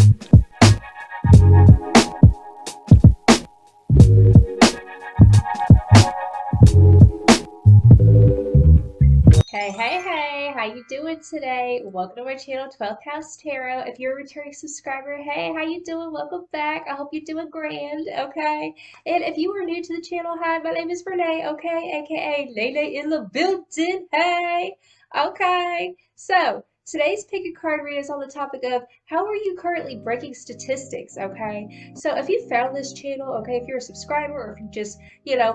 Hey, how you doing today? Welcome to my channel, 12th House Tarot. If you're a returning subscriber, hey, how you doing? Welcome back. I hope you're doing grand, okay? And if you are new to the channel, hi, my name is Renee, okay? aka Nene in the building, hey, okay? So, today's pick a card read is on the topic of how are you currently breaking statistics, okay? So, if you found this channel, okay, if you're a subscriber or if you just,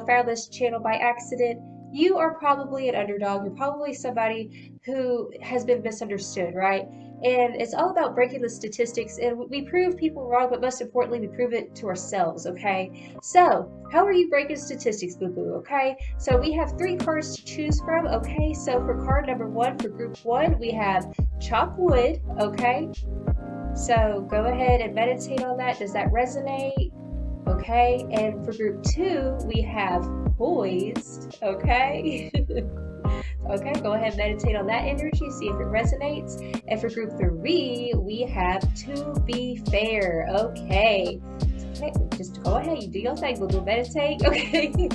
found this channel by accident, you are probably an underdog. You're probably somebody who has been misunderstood, right? And it's all about breaking the statistics, and we prove people wrong, but most importantly, we prove it to ourselves, okay? So, how are you breaking statistics, boo boo, okay? So, we have three cards to choose from, okay? So, for card number one, for group one, we have Chop Wood, okay? So, go ahead and meditate on that. Does that resonate? Okay, and for group two, we have Poised, okay? Okay, go ahead and meditate on that energy, see if it resonates. And for group three, we have To Be Fair, okay? Okay, just go ahead, you do your thing, we'll meditate, okay?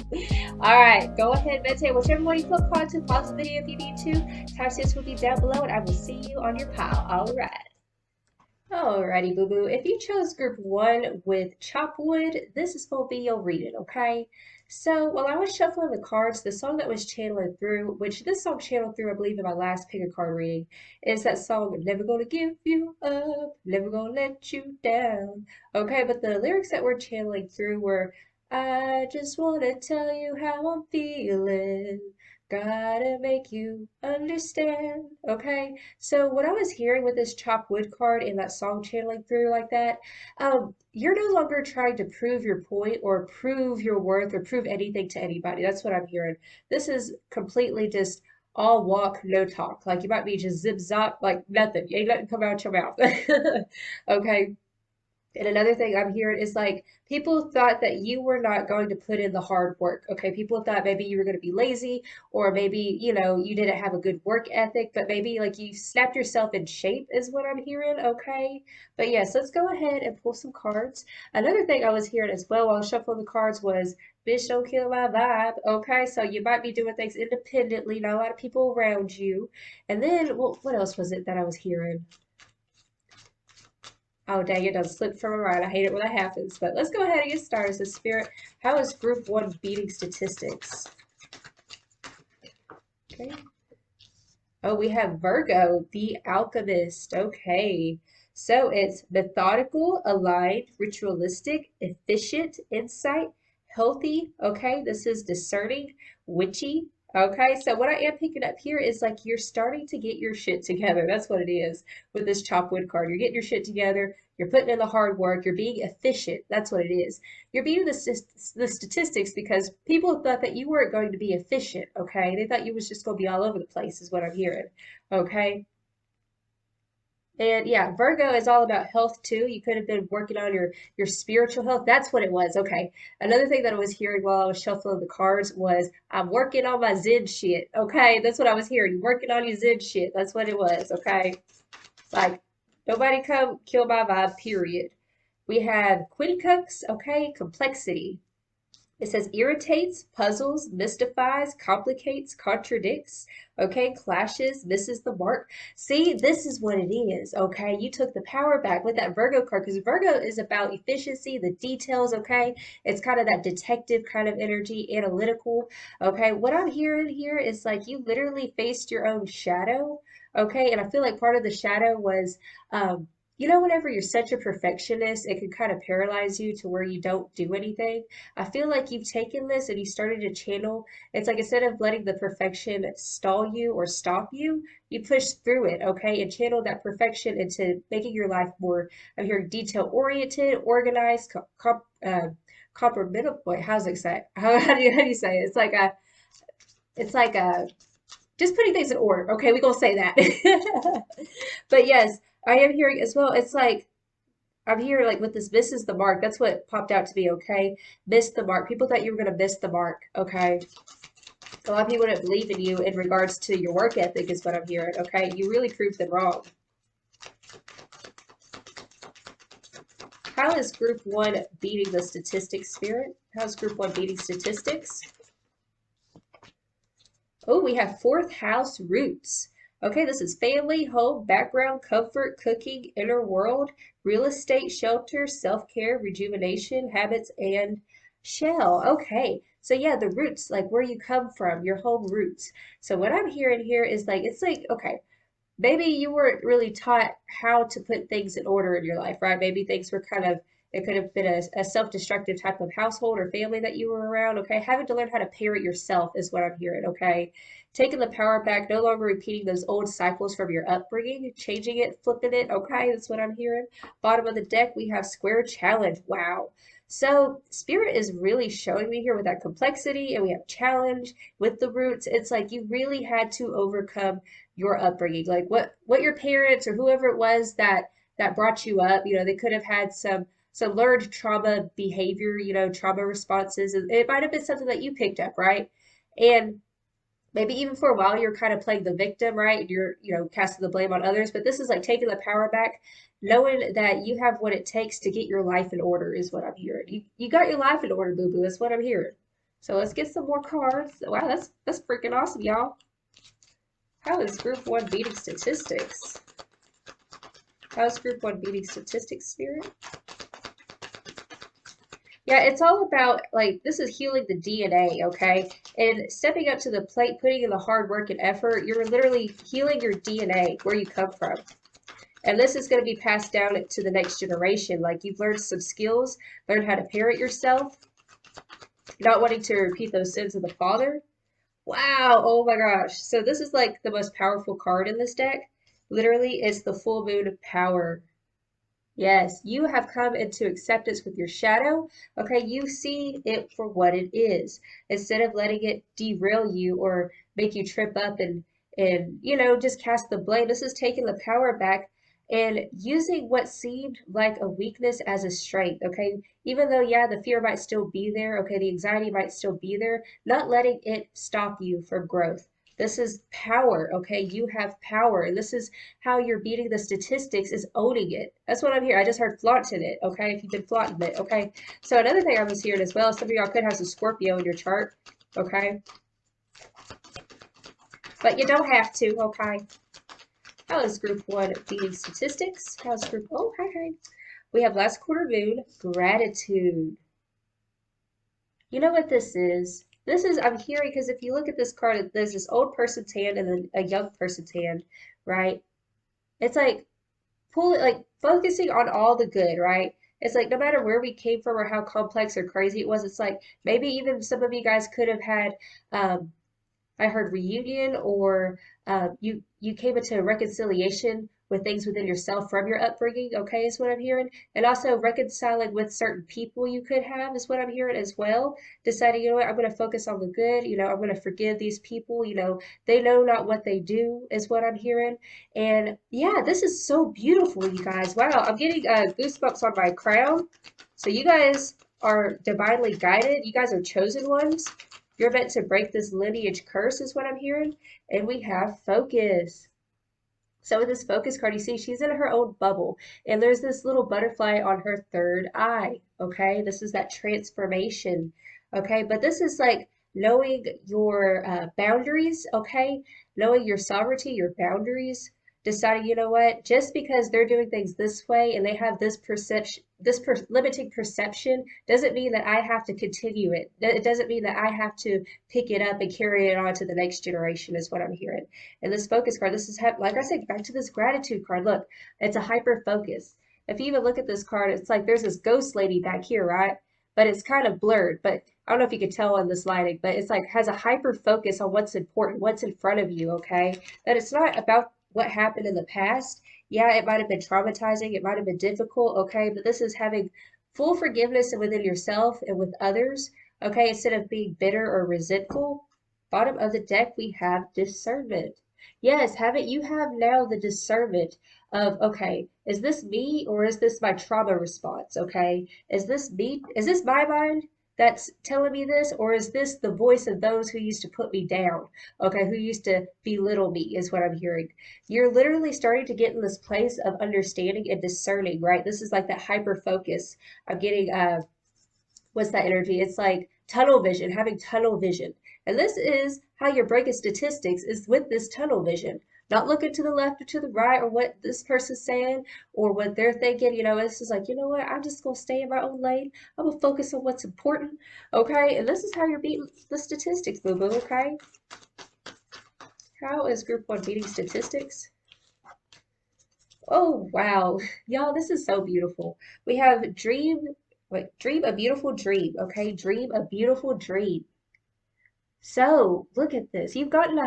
All right, go ahead, meditate. Whichever one you feel called to, pause the video if you need to. Timestamps will be down below, and I will see you on your pile. All right. Alrighty, boo boo. If you chose group one with Chopwood, this is going to be your reading, okay? So while I was shuffling the cards, the song that was channeling through, which this song channeled through, I believe, in my last pick a card reading, is that song, Never Gonna Give You Up, Never Gonna Let You Down. Okay, but the lyrics that were channeling through were, I just want to tell you how I'm feeling. Gotta make you understand. Okay, so what I was hearing with this chop wood card and that song channeling through like that, you're no longer trying to prove your point or prove your worth or prove anything to anybody. That's what I'm hearing. This is completely just all walk, no talk. Like you might be just zip zop, like nothing. You ain't letting come out your mouth. Okay. And another thing I'm hearing is like people thought that you were not going to put in the hard work. Okay. People thought maybe you were going to be lazy or maybe, you didn't have a good work ethic, but maybe like you snapped yourself in shape is what I'm hearing. Okay. But yes, let's go ahead and pull some cards. Another thing I was hearing as well while shuffling the cards was bitch, don't kill my vibe. Okay. So you might be doing things independently, not a lot of people around you. And then what else was it that I was hearing? Oh, dang, it does slip from a mind. I hate it when that happens. But let's go ahead and get started. So, Spirit, how is Group 1 beating statistics? Okay. Oh, we have Virgo, the Alchemist. Okay. So it's methodical, aligned, ritualistic, efficient, insight, healthy. Okay. This is discerning, witchy. Okay. So what I am picking up here is like you're starting to get your shit together. That's what it is with this chopwood card. You're getting your shit together. You're putting in the hard work. You're being efficient. That's what it is. You're beating the statistics because people thought that you weren't going to be efficient, okay? They thought you was just going to be all over the place is what I'm hearing, okay? And yeah, Virgo is all about health too. You could have been working on your spiritual health. That's what it was. Okay. Another thing that I was hearing while I was shuffling the cards was I'm working on my Zen shit. Okay. That's what I was hearing. Working on your Zen shit. That's what it was. Okay. Like nobody come kill my vibe, period. We have Quiddicux, okay, complexity. It says irritates, puzzles, mystifies, complicates, contradicts, okay, clashes, misses the mark. See, this is what it is, okay? You took the power back with that Virgo card because Virgo is about efficiency, the details, okay? It's kind of that detective kind of energy, analytical, okay? What I'm hearing here is like you literally faced your own shadow, okay? And I feel like part of the shadow was, whenever you're such a perfectionist, it can kind of paralyze you to where you don't do anything. I feel like you've taken this and you started to channel. It's like instead of letting the perfection stall you or stop you, you push through it, okay, and channel that perfection into making your life more of your detail oriented, organized, comprehensible. Wait, how's it say? How do you say it? It's like just putting things in order. Okay, we're gonna say that. But yes, I am hearing as well. It's like I'm here like with this misses the mark. That's what popped out to me, okay? Miss the mark. People thought you were gonna miss the mark, okay? A lot of people didn't believe in you in regards to your work ethic is what I'm hearing, okay? You really proved them wrong. How is group one beating the statistics, Spirit? How's group one beating statistics? Oh, we have fourth house roots. Okay, this is family, home, background, comfort, cooking, inner world, real estate, shelter, self-care, rejuvenation, habits, and shell. Okay, so yeah, the roots, like where you come from, your home roots. So what I'm hearing here is like, it's like, okay, maybe you weren't really taught how to put things in order in your life, right? Maybe things were kind of, it could have been a self-destructive type of household or family that you were around, okay? Having to learn how to parent yourself is what I'm hearing, okay? Taking the power back, no longer repeating those old cycles from your upbringing, changing it, flipping it, okay? That's what I'm hearing. Bottom of the deck, we have square challenge. Wow. So Spirit is really showing me here with that complexity, and we have challenge with the roots. It's like you really had to overcome your upbringing, like what your parents or whoever it was that brought you up, they could have had some learned trauma behavior, trauma responses, and it might have been something that you picked up, right? And maybe even for a while you're kind of playing the victim, right? And you're, casting the blame on others, but this is like taking the power back, knowing that you have what it takes to get your life in order is what I'm hearing. You got your life in order, boo boo. That's what I'm hearing. So let's get some more cards. Wow, that's freaking awesome, y'all. How is group one beating statistics? How is group one beating statistics, Spirit? Yeah, it's all about, like, this is healing the DNA, okay? And stepping up to the plate, putting in the hard work and effort, you're literally healing your DNA, where you come from. And this is going to be passed down to the next generation. Like, you've learned some skills, learned how to parent yourself, not wanting to repeat those sins of the father. Wow, oh my gosh. So this is like the most powerful card in this deck. Literally, it's the full moon power. Yes, you have come into acceptance with your shadow. Okay, you see it for what it is instead of letting it derail you or make you trip up and just cast the blame. This is taking the power back and using what seemed like a weakness as a strength. Okay, even though yeah, the fear might still be there. Okay, the anxiety might still be there. Not letting it stop you from growth. This is power, okay? You have power. And this is how you're beating the statistics is owning it. That's what I'm hearing. I just heard flaunting it, okay? If you've been flaunting it, okay? So another thing I was hearing as well, some of y'all could have some Scorpio in your chart, okay? But you don't have to, okay? How is group one beating statistics? How's group, oh, hi. We have last quarter moon, gratitude. You know what this is? This is, I'm hearing, because if you look at this card, there's this old person's hand and then a young person's hand, right? It's like like focusing on all the good, right? It's like no matter where we came from or how complex or crazy it was, it's like maybe even some of you guys could have had um, I heard reunion or you came into reconciliation with things within yourself from your upbringing, okay, is what I'm hearing. And also reconciling with certain people you could have is what I'm hearing as well. Deciding, what, I'm going to focus on the good, I'm going to forgive these people, they know not what they do is what I'm hearing. And yeah, this is so beautiful, you guys. Wow, I'm getting goosebumps on my crown. So you guys are divinely guided. You guys are chosen ones. You're meant to break this lineage curse, is what I'm hearing. And we have focus. So with this focus card, you see she's in her own bubble. And there's this little butterfly on her third eye. Okay, this is that transformation. Okay, but this is like knowing your boundaries. Okay, knowing your sovereignty, your boundaries. Deciding, what, just because they're doing things this way and they have this perception, limiting perception, doesn't mean that I have to continue it. It doesn't mean that I have to pick it up and carry it on to the next generation, is what I'm hearing. And this focus card, this is, like I said, back to this gratitude card. Look, it's a hyper focus. If you even look at this card, it's like there's this ghost lady back here, right? But it's kind of blurred. But I don't know if you can tell on this lighting, but it's like has a hyper focus on what's important, what's in front of you, okay? That it's not about what happened in the past. Yeah, it might have been traumatizing, it might have been difficult, okay, but this is having full forgiveness within yourself and with others, okay, instead of being bitter or resentful. Bottom of the deck, we have discernment. Yes, you have now the discernment of, okay, is this me or is this my trauma response, okay? Is this me? Is this my mind? that's telling me this, or is this the voice of those who used to put me down? Okay, who used to belittle me is what I'm hearing. You're literally starting to get in this place of understanding and discerning, right? This is like that hyper focus. I'm getting what's that energy? It's like tunnel vision, having tunnel vision. And this is how you're breaking statistics is with this tunnel vision. Not looking to the left or to the right or what this person's saying or what they're thinking. You know, this is like, you know what? I'm just going to stay in my own lane. I'm going to focus on what's important. Okay. And this is how you're beating the statistics, boo boo. Okay. How is group one beating statistics? Oh, wow. Y'all, this is so beautiful. We have dream a beautiful dream. Okay. Dream a beautiful dream. So look at this. You've gained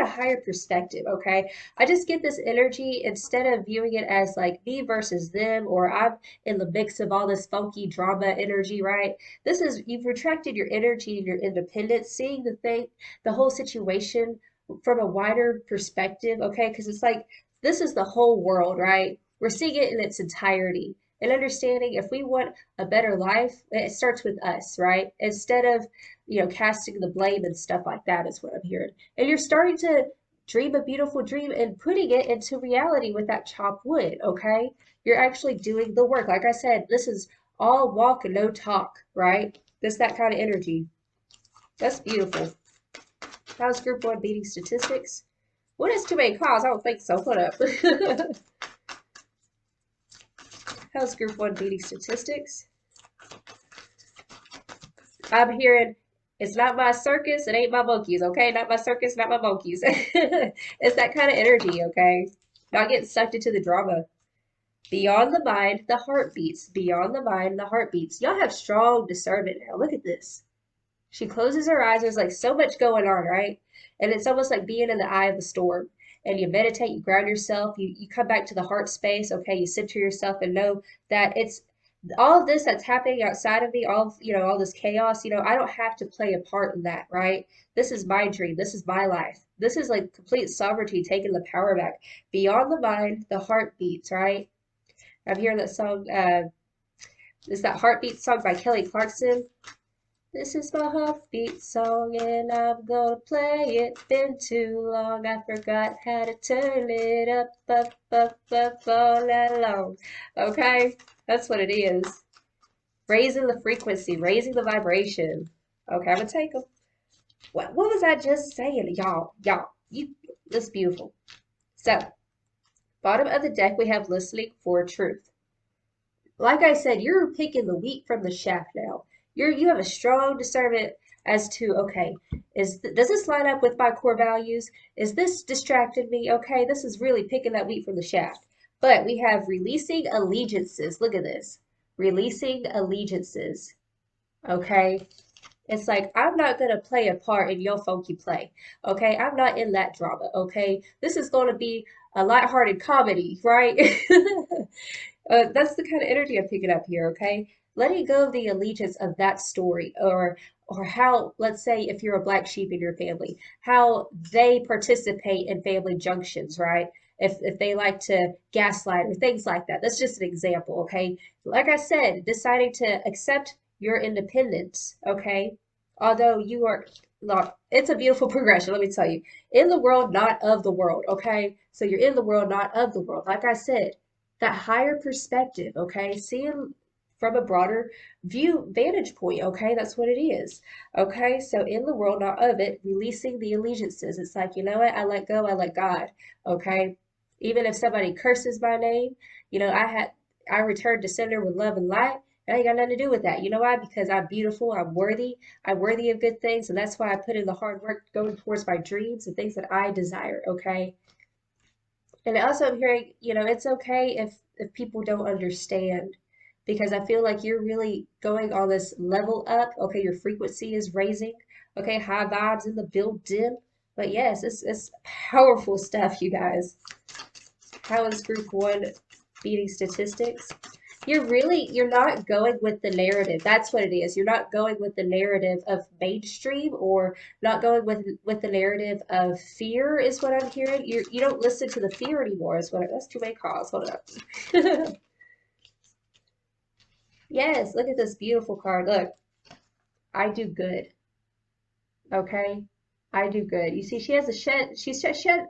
a higher perspective, okay? I just get this energy instead of viewing it as like me versus them or I'm in the mix of all this funky drama energy, right? This is you've retracted your energy and your independence, seeing the whole situation from a wider perspective, okay? Because it's like this is the whole world, right? We're seeing it in its entirety and understanding if we want a better life, it starts with us, right? Instead of casting the blame and stuff like that is what I'm hearing. And you're starting to dream a beautiful dream and putting it into reality with that chopped wood, okay? You're actually doing the work. Like I said, this is all walk and no talk, right? This that kind of energy. That's beautiful. How's group one beating statistics? What is too many calls? I don't think so. Hold up. How's group one beating statistics? I'm hearing it's not my circus, it ain't my monkeys, okay? Not my circus, not my monkeys. It's that kind of energy, okay? Not getting sucked into the drama. Beyond the mind, the heart beats. Beyond the mind, the heart beats. Y'all have strong discernment now. Look at this. She closes her eyes. There's like so much going on, right? And it's almost like being in the eye of the storm. And you meditate, you ground yourself, you come back to the heart space, okay? You center yourself and know that it's all of this that's happening outside of me, all this chaos, I don't have to play a part in that, right? This is my dream. This is my life. This is like complete sovereignty, taking the power back. Beyond the mind, the heart beats, right? I'm hearing that song, is that Heartbeat song by Kelly Clarkson. This is my heartbeat song and I'm gonna play it. Been too long, I forgot how to turn it up, up, up, up all night long. Okay, that's what it is. Raising the frequency, raising the vibration. Okay, I'm gonna take them. What was I just saying, y'all? That's beautiful. So, bottom of the deck, we have listening for truth. Like I said, you're picking the wheat from the chaff now. You have a strong discernment as to, okay, does this line up with my core values? Is this distracting me? Okay, this is really picking that wheat from the chaff. But we have releasing allegiances. Look at this. Releasing allegiances. Okay. It's like, I'm not going to play a part in your funky play. Okay. I'm not in that drama. Okay. This is going to be a lighthearted comedy, right? That's the kind of energy I'm picking up here, okay? Letting go of the allegiance of that story or how, let's say if you're a black sheep in your family, how they participate in family junctions, right? If they like to gaslight or things like that. That's just an example, okay? Like I said, deciding to accept your independence, okay? Although you are not, it's a beautiful progression, let me tell you. In the world, not of the world, okay? So you're in the world, not of the world. Like I said, that higher perspective, okay? Seeing from a broader vantage point, okay? That's what it is, okay? So in the world, not of it, releasing the allegiances. It's like, you know what? I let go, I let God, okay? Even if somebody curses my name, I return to sender with love and light. I ain't got nothing to do with that. You know why? Because I'm beautiful, I'm worthy of good things, and that's why I put in the hard work going towards my dreams and things that I desire, okay? And also I'm hearing, it's okay if people don't understand because I feel like you're really going on this level up. Okay, your frequency is raising. Okay, high vibes in the building. But yes, it's powerful stuff, you guys. How is group one beating statistics? You're not going with the narrative. That's what it is. You're not going with the narrative of mainstream or not going with the narrative of fear is what I'm hearing. You don't listen to the fear anymore that's too many calls. Hold up. Yes, look at this beautiful card. Look. I do good. Okay? I do good. You see, she has a shed, shed,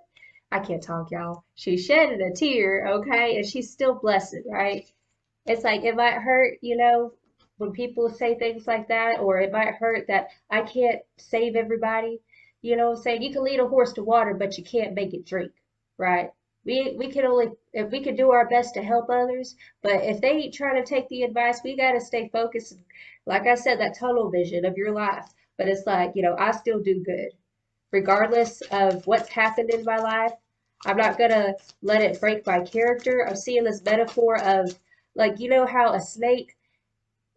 I can't talk, y'all. She shedded a tear, okay? And she's still blessed, right? It's like it might hurt, when people say things like that, or it might hurt that I can't save everybody. You know what I'm saying? You can lead a horse to water, but you can't make it drink, right? We can only if we can do our best to help others, but if they ain't trying to take the advice, we gotta stay focused. Like I said, that tunnel vision of your life. But it's like, I still do good regardless of what's happened in my life. I'm not gonna let it break my character. I'm seeing this metaphor of like how a snake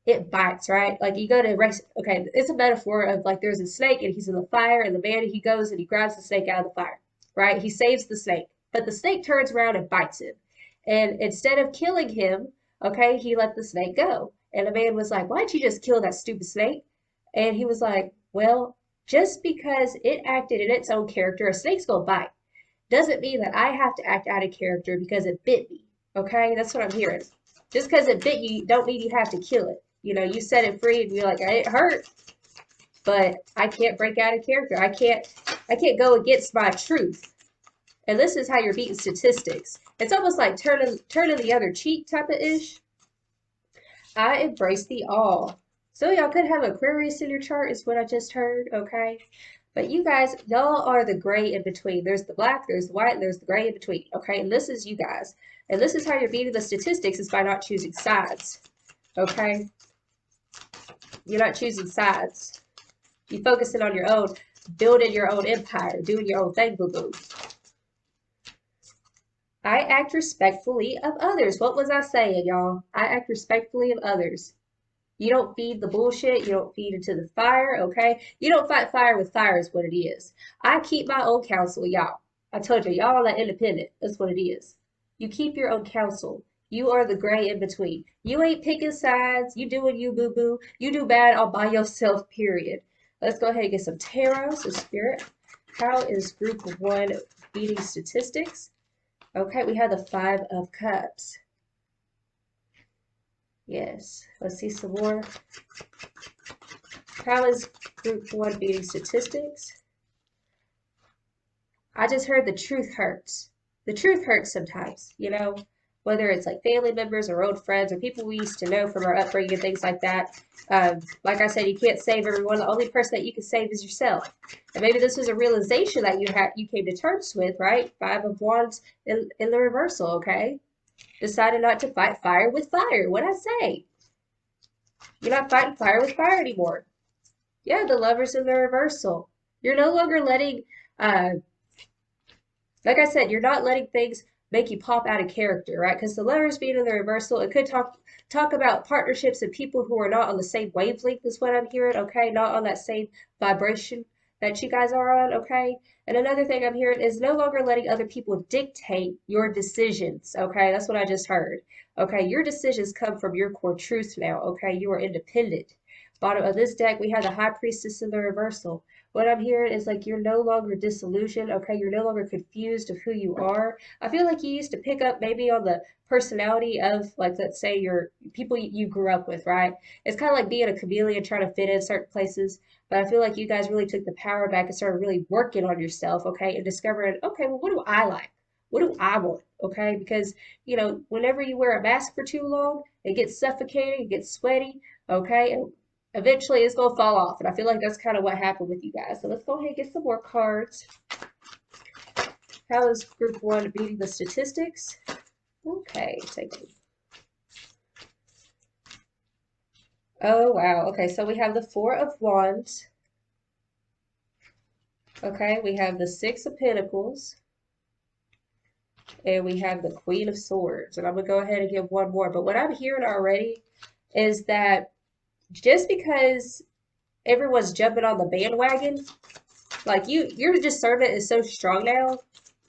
it bites, right? Like you go to race. Okay, it's a metaphor of like there's a snake and he's in the fire, and the man he goes and he grabs the snake out of the fire, right? He saves the snake, but the snake turns around and bites him, and instead of killing him, okay, he let the snake go. And the man was like, "Why'd you just kill that stupid snake?" And he was like, "Well, just because it acted in its own character, a snake's gonna bite doesn't mean that I have to act out of character because it bit me." Okay, that's what I'm hearing. Just because it bit you, don't mean you have to kill it. You set it free and you're like, it hurt, but I can't break out of character. I can't go against my truth. And this is how you're beating statistics. It's almost like turning the other cheek type of ish. I embrace the all. So y'all could have Aquarius in your chart is what I just heard, okay? But you guys, y'all are the gray in between. There's the black, there's the white, and there's the gray in between, okay? And this is you guys. And this is how you're beating the statistics is by not choosing sides, okay? You're not choosing sides. You're focusing on your own, building your own empire, doing your own thing, boo-boo. I act respectfully of others. What was I saying, y'all? I act respectfully of others. You don't feed the bullshit. You don't feed into the fire, okay? You don't fight fire with fire is what it is. I keep my own counsel, y'all. I told you, y'all are independent. That's what it is. You keep your own counsel. You are the gray in between. You ain't picking sides. You doing you, boo-boo. You do bad all by yourself, period. Let's go ahead and get some tarot. So spirit, how is group 1 beating statistics? Okay, we have the 5 of Cups. Yes, let's see some more. How is group 1 beating statistics? I just heard the truth hurts. The truth hurts sometimes, whether it's like family members or old friends or people we used to know from our upbringing and things like that. Like I said, you can't save everyone. The only person that you can save is yourself. And maybe this was a realization that you came to terms with, right? 5 of Wands in the reversal, okay? Decided not to fight fire with fire. What'd I say? You're not fighting fire with fire anymore. Yeah, the Lovers in the reversal. You're no longer letting, like I said, you're not letting things make you pop out of character, right? Because the Lovers being in the reversal, it could talk about partnerships and people who are not on the same wavelength is what I'm hearing, okay? Not on that same vibration that you guys are on, okay? And another thing I'm hearing is no longer letting other people dictate your decisions, okay? That's what I just heard. Okay, your decisions come from your core truth now, okay? You are independent. Bottom of this deck, we have the High Priestess in the reversal. What I'm hearing is like you're no longer disillusioned, okay? You're no longer confused of who you are. I feel like you used to pick up maybe on the personality of, like, let's say your people you grew up with, right? It's kind of like being a chameleon trying to fit in certain places. But I feel like you guys really took the power back and started really working on yourself, okay? And discovering, okay, well, what do I like? What do I want? Okay? Because, whenever you wear a mask for too long, it gets suffocating, it gets sweaty, okay? And eventually it's going to fall off. And I feel like that's kind of what happened with you guys. So let's go ahead and get some more cards. How is group 1 beating the statistics? Okay, take it. Oh, wow. Okay, so we have the 4 of Wands. Okay, we have the 6 of Pentacles. And we have the Queen of Swords. And I'm going to go ahead and give one more. But what I'm hearing already is that just because everyone's jumping on the bandwagon, like your discernment is so strong now,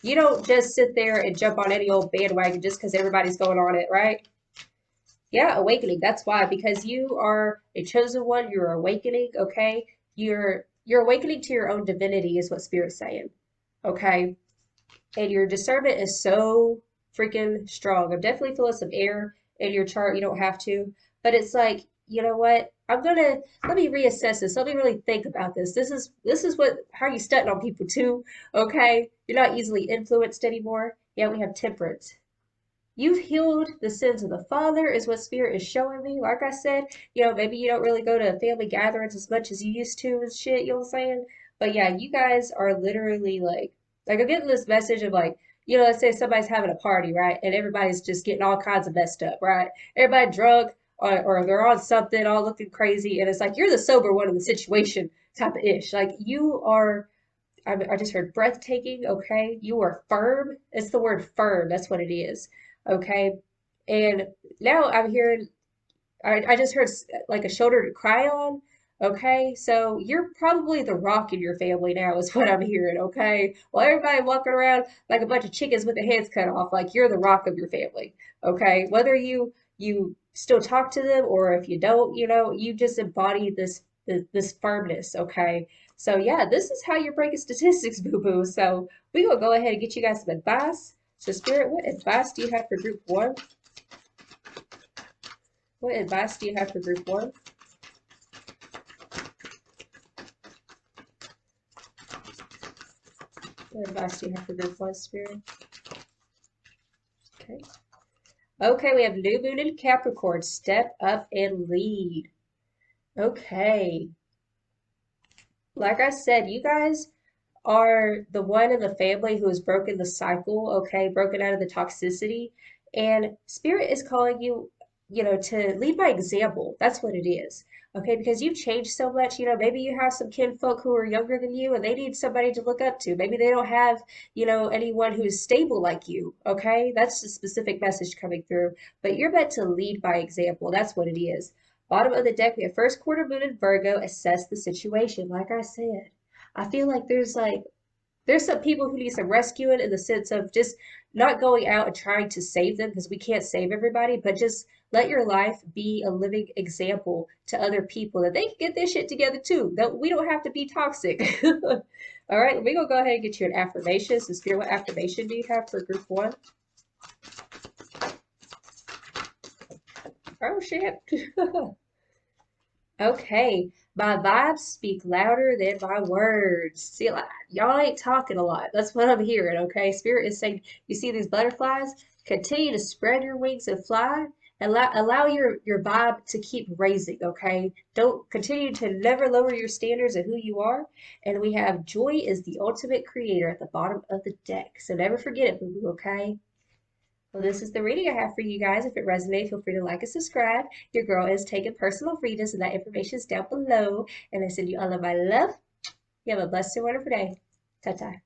you don't just sit there and jump on any old bandwagon just because everybody's going on it, right? Yeah, awakening. That's why, because you are a chosen one. You're awakening, okay? You're awakening to your own divinity is what Spirit's saying, okay? And your discernment is so freaking strong. I'm definitely feeling some air in your chart. You don't have to, but it's like, you know what? let me reassess this. Let me really think about this. This is what how you stunting on people too. Okay, you're not easily influenced anymore. Yeah, we have temperance. You've healed the sins of the father, is what spirit is showing me. Like I said, maybe you don't really go to family gatherings as much as you used to and shit, you know what I'm saying? But yeah, you guys are literally like I'm getting this message of like, let's say somebody's having a party, right? And everybody's just getting all kinds of messed up, right? Everybody drunk or they're on something, all looking crazy, and it's like you're the sober one in the situation type of ish. Like you are I just heard breathtaking. Okay. You are firm. It's the word firm. That's what it is. Okay. And now I'm hearing, I just heard like a shoulder to cry on. Okay. So you're probably the rock in your family now, is what I'm hearing. Okay. While everybody walking around like a bunch of chickens with their heads cut off, like you're the rock of your family. Okay. Whether you still talk to them or if you don't, you just embody this firmness. Okay. So yeah, this is how you're breaking statistics, boo boo. So we gonna go ahead and get you guys some advice. So Spirit, what advice do you have for group one? What advice do you have for group one? What advice do you have for group one, Spirit? Okay. Okay, we have new moon in Capricorn. Step up and lead. Okay. Like I said, you guys are the one in the family who has broken the cycle, okay, broken out of the toxicity. And Spirit is calling you, to lead by example. That's what it is, okay, because you've changed so much. Maybe you have some kinfolk who are younger than you and they need somebody to look up to. Maybe they don't have, anyone who's stable like you, okay? That's a specific message coming through. But you're meant to lead by example. That's what it is. Bottom of the deck, we have first quarter moon in Virgo. Assess the situation. Like I said, I feel like there's some people who need some rescuing in the sense of just not going out and trying to save them because we can't save everybody, but just let your life be a living example to other people that they can get their shit together too. That we don't have to be toxic. All right, we're gonna go ahead and get you an affirmation. So, Spirit, what affirmation do you have for group one? Oh shit. Okay, my vibes speak louder than my words. See, like, y'all ain't talking a lot. That's what I'm hearing, okay? Spirit is saying, you see these butterflies? Continue to spread your wings and fly. Allow your vibe to keep raising, okay? Don't continue to never lower your standards of who you are. And we have joy is the ultimate creator at the bottom of the deck. So never forget it, boo boo, okay? Well, this is the reading I have for you guys. If it resonates, feel free to like and subscribe. Your girl is taking personal readings, and that information is down below. And I send you all of my love. You have a blessed and wonderful day. Ta-ta.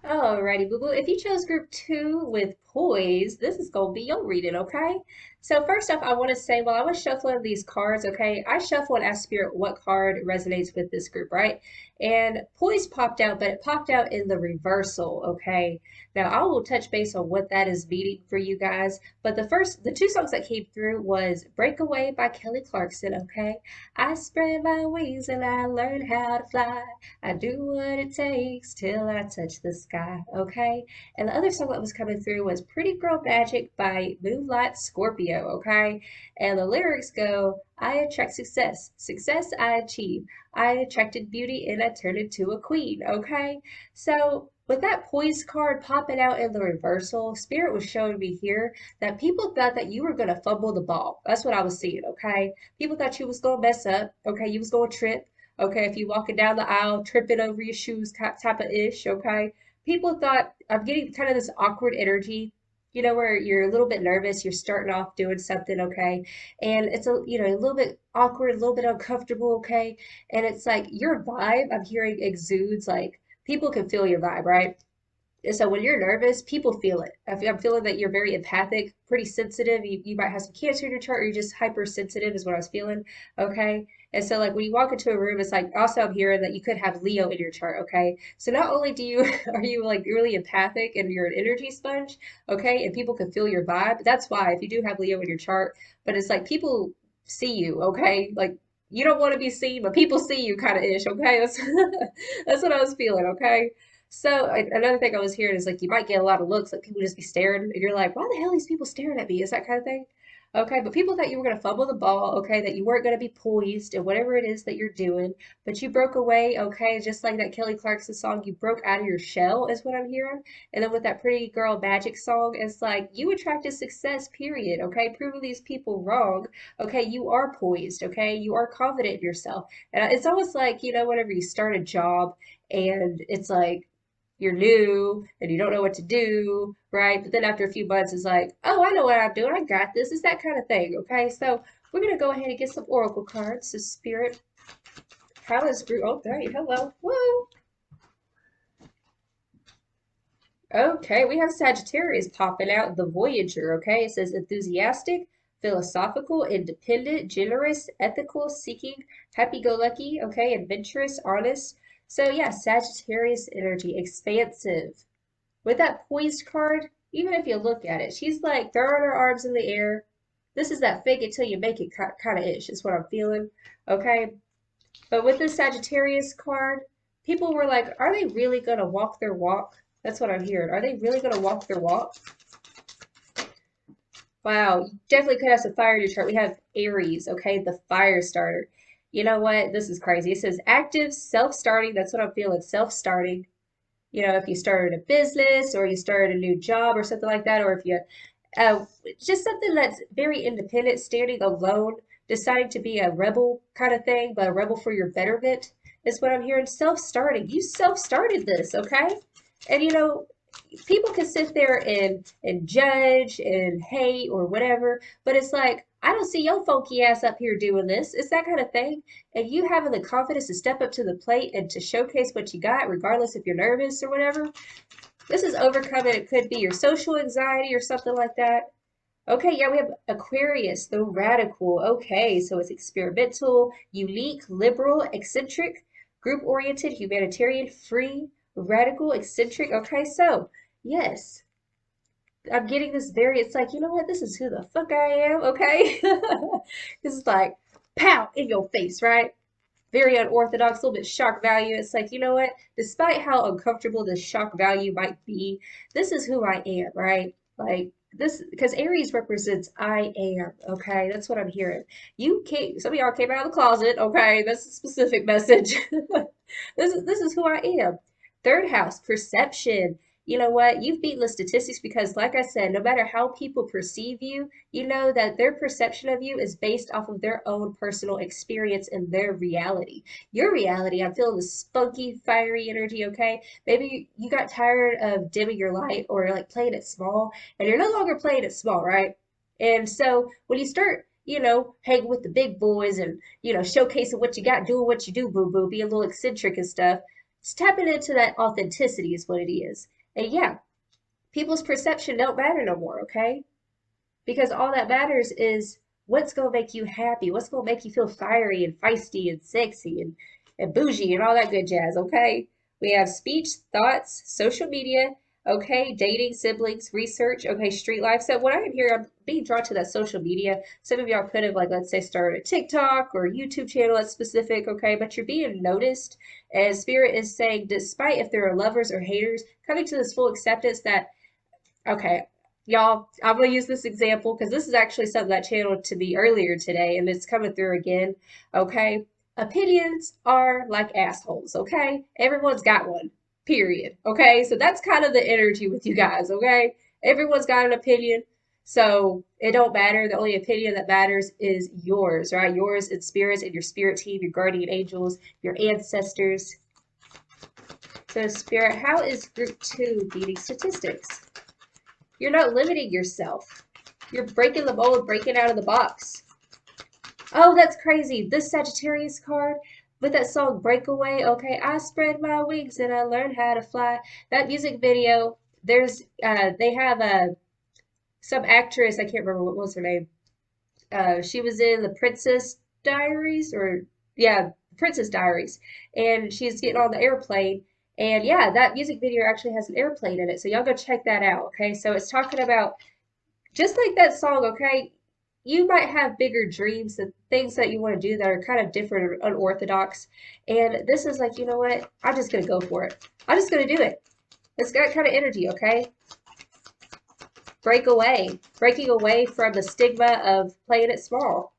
Alrighty, boo boo. If you chose group two with poise, this is gonna be your reading, okay? So first off, I want to say while I was shuffling these cards, okay, I shuffle and ask spirit what card resonates with this group, right? And poise popped out, but it popped out in the reversal, okay? Now I will touch base on what that is meaning for you guys. But the two songs that came through was Breakaway by Kelly Clarkson, okay? I spread my wings and I learned how to fly. I do what it takes till I touch the sky, okay? And the other song that was coming through was Pretty Girl Magic by Moonlight Scorpio, okay? And the lyrics go, I attract success, success I achieve. I attracted beauty and I turned into a queen, okay? So with that poise card popping out in the reversal, Spirit was showing me here that people thought that you were going to fumble the ball. That's what I was seeing, okay? People thought you was going to mess up, okay? You was going to trip. Okay, if you walking down the aisle, tripping over your shoes type of ish, okay? People thought I'm getting kind of this awkward energy, where you're a little bit nervous, you're starting off doing something, okay? And it's a little bit awkward, a little bit uncomfortable, okay? And it's like your vibe, I'm hearing exudes like people can feel your vibe, right? And so when you're nervous, people feel it. I'm feeling that you're very empathic, pretty sensitive. You might have some cancer in your chart, or you're just hypersensitive, is what I was feeling. Okay. And so, like, when you walk into a room, it's like also I'm hearing that you could have Leo in your chart. Okay. So not only do you are you like really empathic and you're an energy sponge, okay, and people can feel your vibe. That's why if you do have Leo in your chart, but it's like people see you. Okay. Like, you don't want to be seen, but people see you kind of ish. Okay. That's what I was feeling. Okay. So another thing I was hearing is like you might get a lot of looks, like people just be staring, and you're like, why the hell are these people staring at me? Is that kind of thing? Okay, but people thought you were going to fumble the ball, okay, that you weren't going to be poised and whatever it is that you're doing, but you broke away, okay, just like that Kelly Clarkson song, you broke out of your shell, is what I'm hearing. And then with that Pretty Girl Magic song, it's like you attracted success, period, okay, proving these people wrong, okay, you are poised, okay, you are confident in yourself. And it's almost like, whenever you start a job and it's like, you're new and you don't know what to do, right? But then after a few months, it's like, oh, I know what I'm doing. I got this. It's that kind of thing, okay? So we're going to go ahead and get some oracle cards. So, Spirit, how is group? Oh, great. Hello. Woo. Okay, we have Sagittarius popping out, the Voyager, okay? It says enthusiastic, philosophical, independent, generous, ethical, seeking, happy-go-lucky, okay? Adventurous, honest. So, yeah, Sagittarius energy, expansive. With that poised card, even if you look at it, she's like throwing her arms in the air. This is that fake it till you make it kind of ish, is what I'm feeling. Okay. But with this Sagittarius card, people were like, are they really going to walk their walk? That's what I'm hearing. Are they really going to walk their walk? Wow. You definitely could have some fire in your chart. We have Aries, okay? The fire starter. You know what? This is crazy. It says active, self-starting. That's what I'm feeling. Self-starting. If you started a business or you started a new job or something like that, or if you just something that's very independent, standing alone, deciding to be a rebel kind of thing, but a rebel for your betterment is what I'm hearing. Self-starting. You self-started this, okay? And people can sit there and judge and hate or whatever, but it's like I don't see your funky ass up here doing this. It's that kind of thing. And you having the confidence to step up to the plate and to showcase what you got, regardless if you're nervous or whatever. This is overcoming. It could be your social anxiety or something like that. Okay, yeah, we have Aquarius, the radical. Okay, so it's experimental, unique, liberal, eccentric, group-oriented, humanitarian, free, radical, eccentric. Okay, so yes, I'm getting this very, it's like, you know what? This is who the fuck I am, okay? This is like, pow, in your face, right? Very unorthodox, a little bit shock value. It's like, you know what? Despite how uncomfortable the shock value might be, this is who I am, right? Like this, because Aries represents I am, okay? That's what I'm hearing. Some of y'all came out of the closet, okay? That's a specific message. This is who I am. Third house, perception. You know what? You've beaten the statistics because, like I said, no matter how people perceive you, you know that their perception of you is based off of their own personal experience and their reality. Your reality, I'm feeling this spunky, fiery energy, okay? Maybe you got tired of dimming your light or like playing it small, and you're no longer playing it small, right? And so when you start, hanging with the big boys and, showcasing what you got, doing what you do, boo boo, being a little eccentric and stuff, it's tapping into that authenticity is what it is. And yeah, people's perception don't matter no more, okay? Because all that matters is what's gonna make you happy, what's gonna make you feel fiery and feisty and sexy and bougie and all that good jazz, okay? We have speech, thoughts, social media, okay, dating, siblings, research, okay, street life. So what I am here, I'm being drawn to that social media. Some of y'all could have, like, let's say, started a TikTok or YouTube channel that's specific, okay, but you're being noticed. And Spirit is saying, despite if there are lovers or haters, coming to this full acceptance that, okay, y'all, I'm gonna use this example because this is actually something that channeled to me earlier today and it's coming through again. Okay. Opinions are like assholes, okay? Everyone's got one, period. Okay, so that's kind of the energy with you guys, okay? Everyone's got an opinion, so it don't matter. The only opinion that matters is yours, right? Yours and spirits and your spirit team, your guardian angels, your ancestors. So, Spirit, how is group 2 beating statistics? You're not limiting yourself. You're breaking the mold, breaking out of the box. Oh, that's crazy. This Sagittarius card with that song Breakaway. Okay, I spread my wings and I learned how to fly. That music video, they have some actress, I can't remember what was her name. She was in the Princess Diaries or yeah, Princess Diaries. And she's getting on the airplane. And yeah, that music video actually has an airplane in it. So y'all go check that out, okay? So it's talking about just like that song, okay? You might have bigger dreams and things that you want to do that are kind of different or unorthodox. And this is like, you know what? I'm just going to go for it. I'm just going to do it. It's got kind of energy, okay? breaking away from the stigma of playing it small.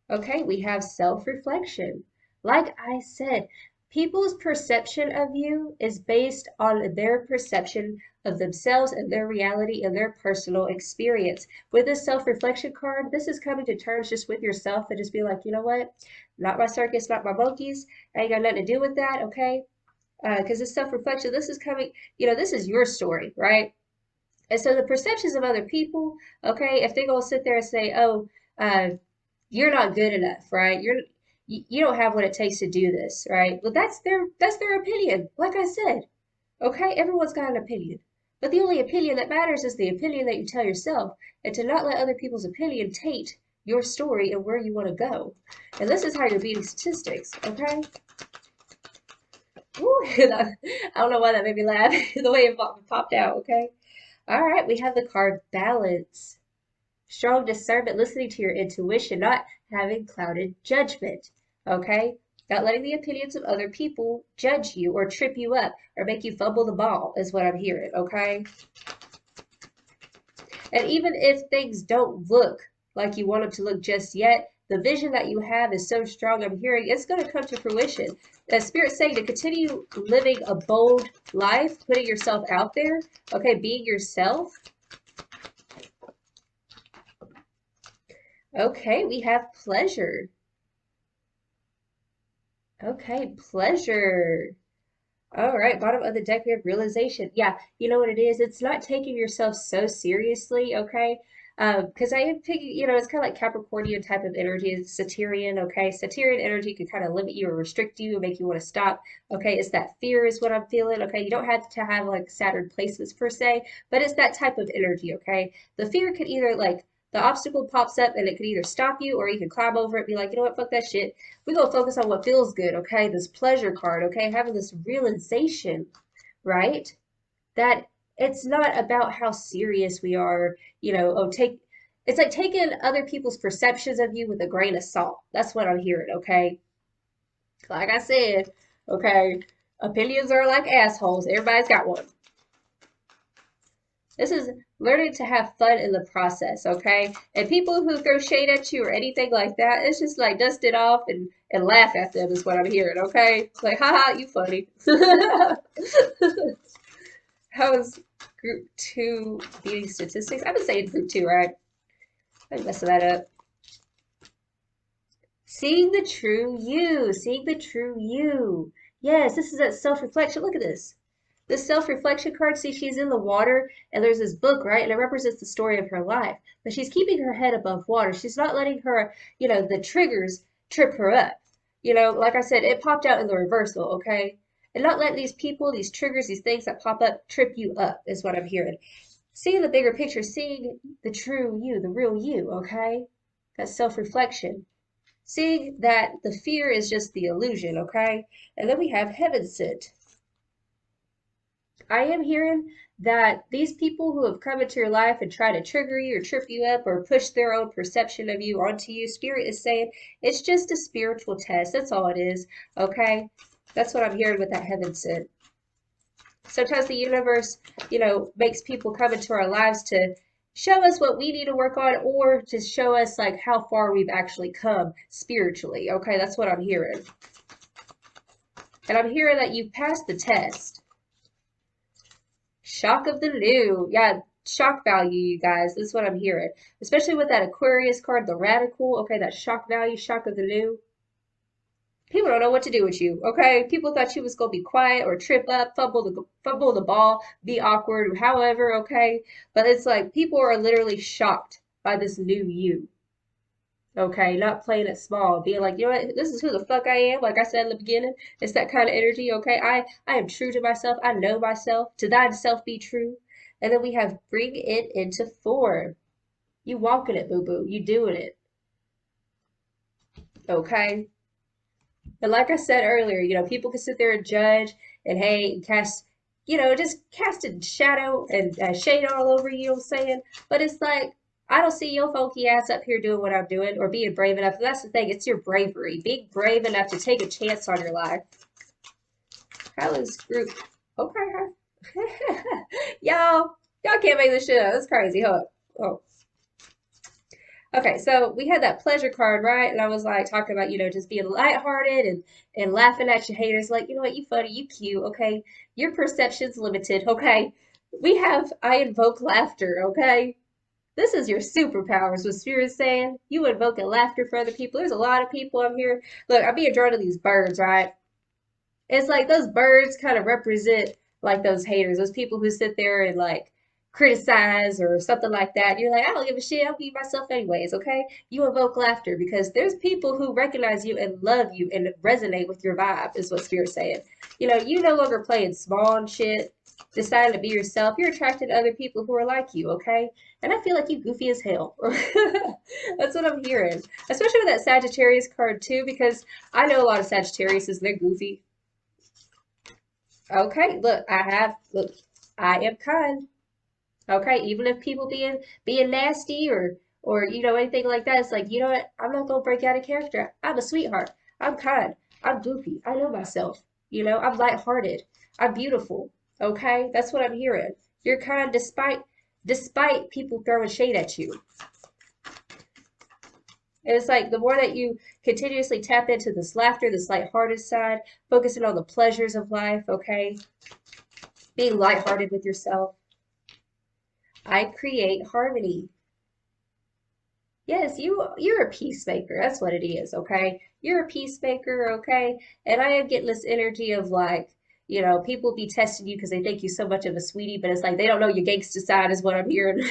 Okay, we have self-reflection. Like I said, people's perception of you is based on their perception of themselves and their reality and their personal experience. With this self-reflection card, this is coming to terms just with yourself and just be like, you know what? Not my circus, not my monkeys. I ain't got nothing to do with that, okay? Because this self-reflection, this is coming, this is your story, right? And so the perceptions of other people, okay, if they go sit there and say, oh, uh, you're not good enough, right? You don't have what it takes to do this, right? Well, that's their opinion. Like I said, okay, everyone's got an opinion. But the only opinion that matters is the opinion that you tell yourself, and to not let other people's opinion taint your story and where you want to go. And this is how you're beating statistics, okay? Ooh, I don't know why that made me laugh, the way it popped out, okay? All right, we have the card Balance. Strong discernment, listening to your intuition, not having clouded judgment. Okay? Not letting the opinions of other people judge you or trip you up or make you fumble the ball is what I'm hearing. Okay? And even if things don't look like you want them to look just yet, the vision that you have is so strong, I'm hearing it's going to come to fruition. The Spirit's saying to continue living a bold life, putting yourself out there, okay, being yourself. Okay, we have pleasure. Okay, pleasure. All right, bottom of the deck, we have realization. Yeah, you know what it is? It's not taking yourself so seriously, okay? Because I am picking, it's kind of like Capricornian type of energy. It's Sagittarian, okay? Sagittarian energy can kind of limit you or restrict you and make you want to stop, okay? It's that fear is what I'm feeling, okay? You don't have to have like Saturn placements per se, but it's that type of energy, okay? The fear could either like, the obstacle pops up and it could either stop you or you can climb over it, be like, you know what, fuck that shit. We're going to focus on what feels good, okay? This pleasure card, okay? Having this realization, right? That it's not about how serious we are, it's like taking other people's perceptions of you with a grain of salt. That's what I'm hearing, okay? Like I said, okay, opinions are like assholes. Everybody's got one. This is learning to have fun in the process, okay? And people who throw shade at you or anything like that, it's just like dust it off and laugh at them is what I'm hearing, okay? It's like, haha, you funny. How was group 2 beating statistics? I've been saying group 2, right? I'm messing that up. Seeing the true you. Seeing the true you. Yes, this is that self-reflection. Look at this. This self-reflection card, see, she's in the water, and there's this book, right? And it represents the story of her life. But she's keeping her head above water. She's not letting her, the triggers trip her up. Like I said, it popped out in the reversal, okay? And not letting these people, these triggers, these things that pop up trip you up is what I'm hearing. Seeing the bigger picture, seeing the true you, the real you, okay? That's self-reflection. Seeing that the fear is just the illusion, okay? And then we have heaven sent. I am hearing that these people who have come into your life and try to trigger you or trip you up or push their own perception of you onto you, Spirit is saying it's just a spiritual test. That's all it is, okay? That's what I'm hearing with that heaven sent. Sometimes the universe, makes people come into our lives to show us what we need to work on or to show us like how far we've actually come spiritually, okay? That's what I'm hearing. And I'm hearing that you've passed the test. Shock of the new. Yeah, shock value, you guys. This is what I'm hearing. Especially with that Aquarius card, the radical. Okay, that shock value, shock of the new. People don't know what to do with you, okay? People thought you was going to be quiet or trip up, fumble the ball, be awkward, however, okay? But it's like people are literally shocked by this new you. Okay, not playing it small, being like, you know what, this is who the fuck I am. Like I said in the beginning, it's that kind of energy, okay? I am true to myself. I know myself. To thyself be true. And then we have bring it into form. You walking it, boo-boo. You doing it. Okay? And like I said earlier, people can sit there and judge and hate and cast, just casting shadow and shade all over you, know what I'm saying? But it's like, I don't see your funky ass up here doing what I'm doing or being brave enough. That's the thing. It's your bravery. Being brave enough to take a chance on your life. How is group? Okay. Y'all, Y'all can't make this shit up. That's crazy. Hold up. Oh. Okay, so we had that pleasure card, right? And I was like talking about, just being lighthearted and laughing at your haters. Like, you know what, you funny, you cute, okay? Your perception's limited, okay? We have I invoke laughter, okay? This is your superpowers, what Spirit's saying. You invoking laughter for other people. There's a lot of people up here. Look, I'm being drawn to these birds, right? It's like those birds kind of represent like those haters, those people who sit there and like criticize or something like that. You're like, I don't give a shit. I'll be myself anyways, okay? You evoke laughter because there's people who recognize you and love you and resonate with your vibe, is what Spirit's saying. You no longer playing small and shit, deciding to be yourself. You're attracted to other people who are like you, okay? And I feel like you goofy as hell. That's what I'm hearing. Especially with that Sagittarius card too, because I know a lot of Sagittarius, they're goofy. Okay, look, I am kind. Okay, even if people being nasty or anything like that, it's like, you know what? I'm not gonna break out of character. I'm a sweetheart. I'm kind. I'm goofy. I know myself. I'm lighthearted. I'm beautiful. Okay? That's what I'm hearing. You're kind despite people throwing shade at you. And it's like the more that you continuously tap into this laughter, this lighthearted side, focusing on the pleasures of life, okay? Being lighthearted with yourself. I create harmony. Yes, you're a peacemaker. That's what it is, okay? You're a peacemaker, okay? And I am getting this energy of like, people be testing you because they think you so much of a sweetie, but it's like they don't know your gangster side is what I'm hearing.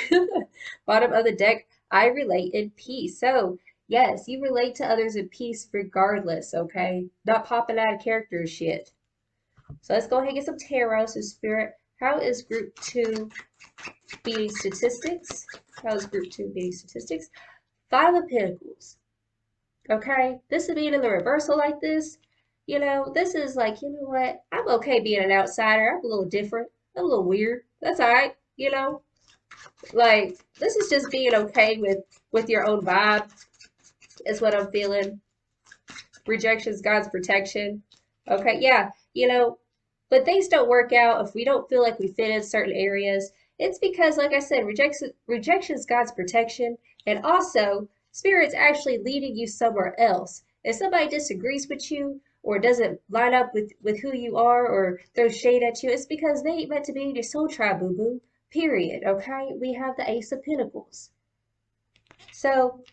Bottom of the deck, I relate in peace. So, yes, you relate to others in peace regardless, okay? Not popping out of character shit. So let's go ahead and get some tarot. So Spirit, how is group 2 beating statistics? How is group 2 beating statistics? 5 of Pentacles. Okay? This is being in the reversal like this. This is like, you know what? I'm okay being an outsider. I'm a little different. I'm a little weird. That's all right. Like, this is just being okay with your own vibe, is what I'm feeling. Rejection's God's protection. Okay, yeah, but things don't work out if we don't feel like we fit in certain areas. It's because, like I said, rejection's God's protection, and also Spirit's actually leading you somewhere else. If somebody disagrees with you or doesn't line up with who you are or throws shade at you, it's because they ain't meant to be in your soul tribe, boo boo. Period. Okay, we have the Ace of Pentacles. So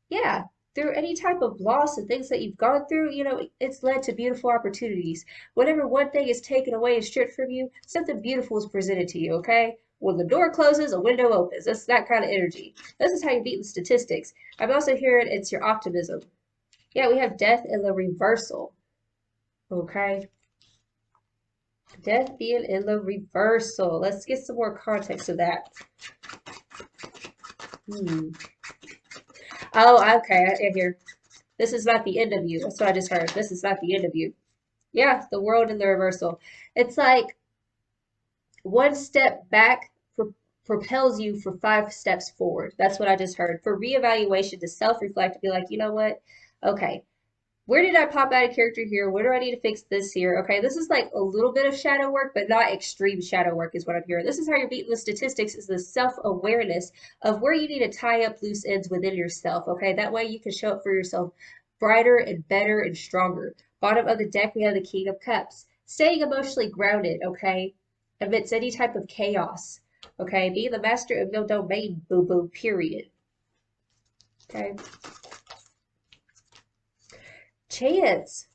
yeah, through any type of loss and things that you've gone through, it's led to beautiful opportunities. Whenever one thing is taken away and stripped from you, something beautiful is presented to you, okay? When the door closes, a window opens. That's that kind of energy. This is how you beat the statistics. I'm also hearing it's your optimism. Yeah, we have death in the reversal, okay? Death being in the reversal. Let's get some more context of that. Oh, okay, I hear. This is not the end of you. That's what I just heard. This is not the end of you. Yeah, the world in the reversal. It's like one step back propels you for 5 steps forward. That's what I just heard. For reevaluation, to self-reflect, to be like, you know what? Okay, where did I pop out of character here? Where do I need to fix this here? Okay, this is like a little bit of shadow work, but not extreme shadow work is what I'm hearing. This is how you're beating the statistics, is the self-awareness of where you need to tie up loose ends within yourself. Okay, that way you can show up for yourself brighter and better and stronger. Bottom of the deck, we have the King of Cups. Staying emotionally grounded, okay, amidst any type of chaos. Okay, being the master of your domain, boo-boo, period. Okay. Chance.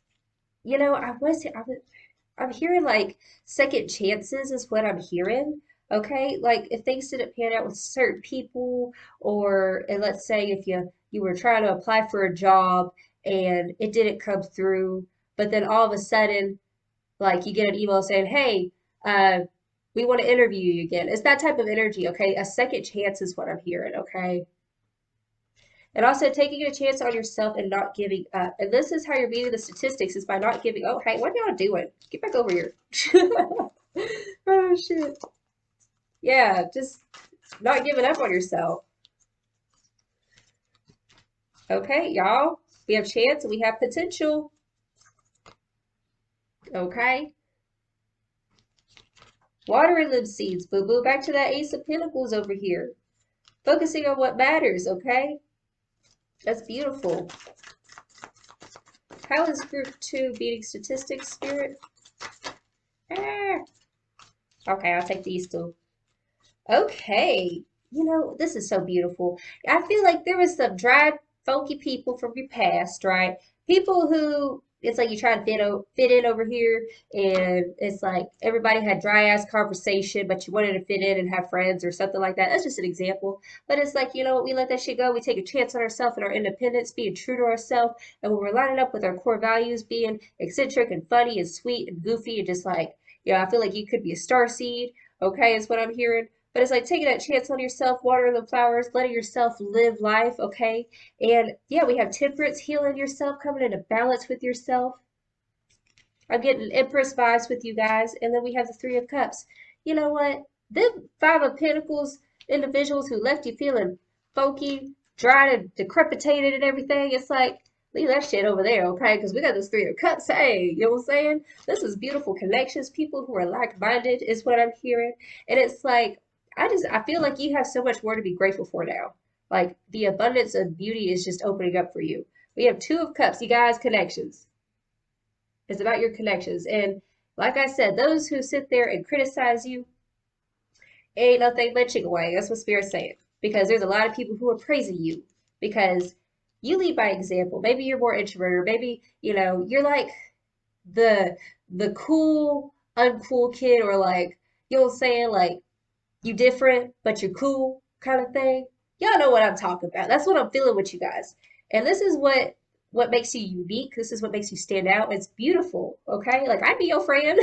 I'm hearing like second chances is what I'm hearing. Okay, like if things didn't pan out with certain people, or and let's say if you were trying to apply for a job and it didn't come through, but then all of a sudden, like you get an email saying, "Hey, we want to interview you again." It's that type of energy. Okay, a second chance is what I'm hearing. Okay. And also taking a chance on yourself and not giving up. And this is how you're beating the statistics, is by not giving. Oh, hey, what y'all doing? Get back over here. Oh, shit. Yeah, just not giving up on yourself. Okay, y'all. We have chance and we have potential. Okay. Watering them seeds, boo-boo. Back to that Ace of Pentacles over here. Focusing on what matters, okay? That's beautiful. How is group 2 beating statistics, Spirit? Ah. Okay, I'll take these two. Okay. You know, this is so beautiful. I feel like there was some dry, funky people from your past, right? People who it's like you try to fit in over here, and it's like everybody had dry ass conversation, but you wanted to fit in and have friends or something like that. That's just an example. But it's like, you know, we let that shit go. We take a chance on ourselves and our independence, being true to ourselves, and when we're lining up with our core values, being eccentric and funny and sweet and goofy and just like, you know, I feel like you could be a star seed. Okay, is what I'm hearing. But it's like taking that chance on yourself, watering the flowers, letting yourself live life, okay? And yeah, we have temperance, healing yourself, coming into balance with yourself. I'm getting Empress vibes with you guys. And then we have the Three of Cups. You know what? Them Five of Pentacles individuals who left you feeling funky, dry and decrepitated and everything, it's like, leave that shit over there, okay? Because we got this Three of Cups. Hey, you know what I'm saying? This is beautiful connections. People who are like-minded is what I'm hearing. And it's like, I feel like you have so much more to be grateful for now. Like the abundance of beauty is just opening up for you. We have Two of Cups, you guys, connections. It's about your connections. And like I said, those who sit there and criticize you ain't nothing but chicken wing. That's what Spirit's saying. Because there's a lot of people who are praising you because you lead by example. Maybe you're more introverted. Maybe, you know, you're like the cool, uncool kid, or like, you know what I'm saying? Like, you different, but you're cool kind of thing. Y'all know what I'm talking about. That's what I'm feeling with you guys. And this is what makes you unique. This is what makes you stand out. It's beautiful, okay? Like I'd be your friend.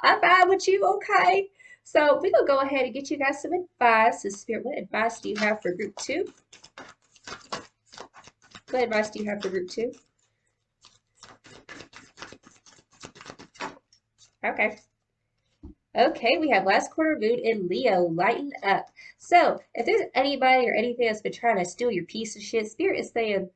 I vibe with you, okay? So we're gonna go ahead and get you guys some advice. So Spirit, what advice do you have for group 2? What advice do you have for group 2? Okay. Okay, we have last quarter moon in Leo, lighten up. So if there's anybody or anything that's been trying to steal your piece of shit, Spirit is saying,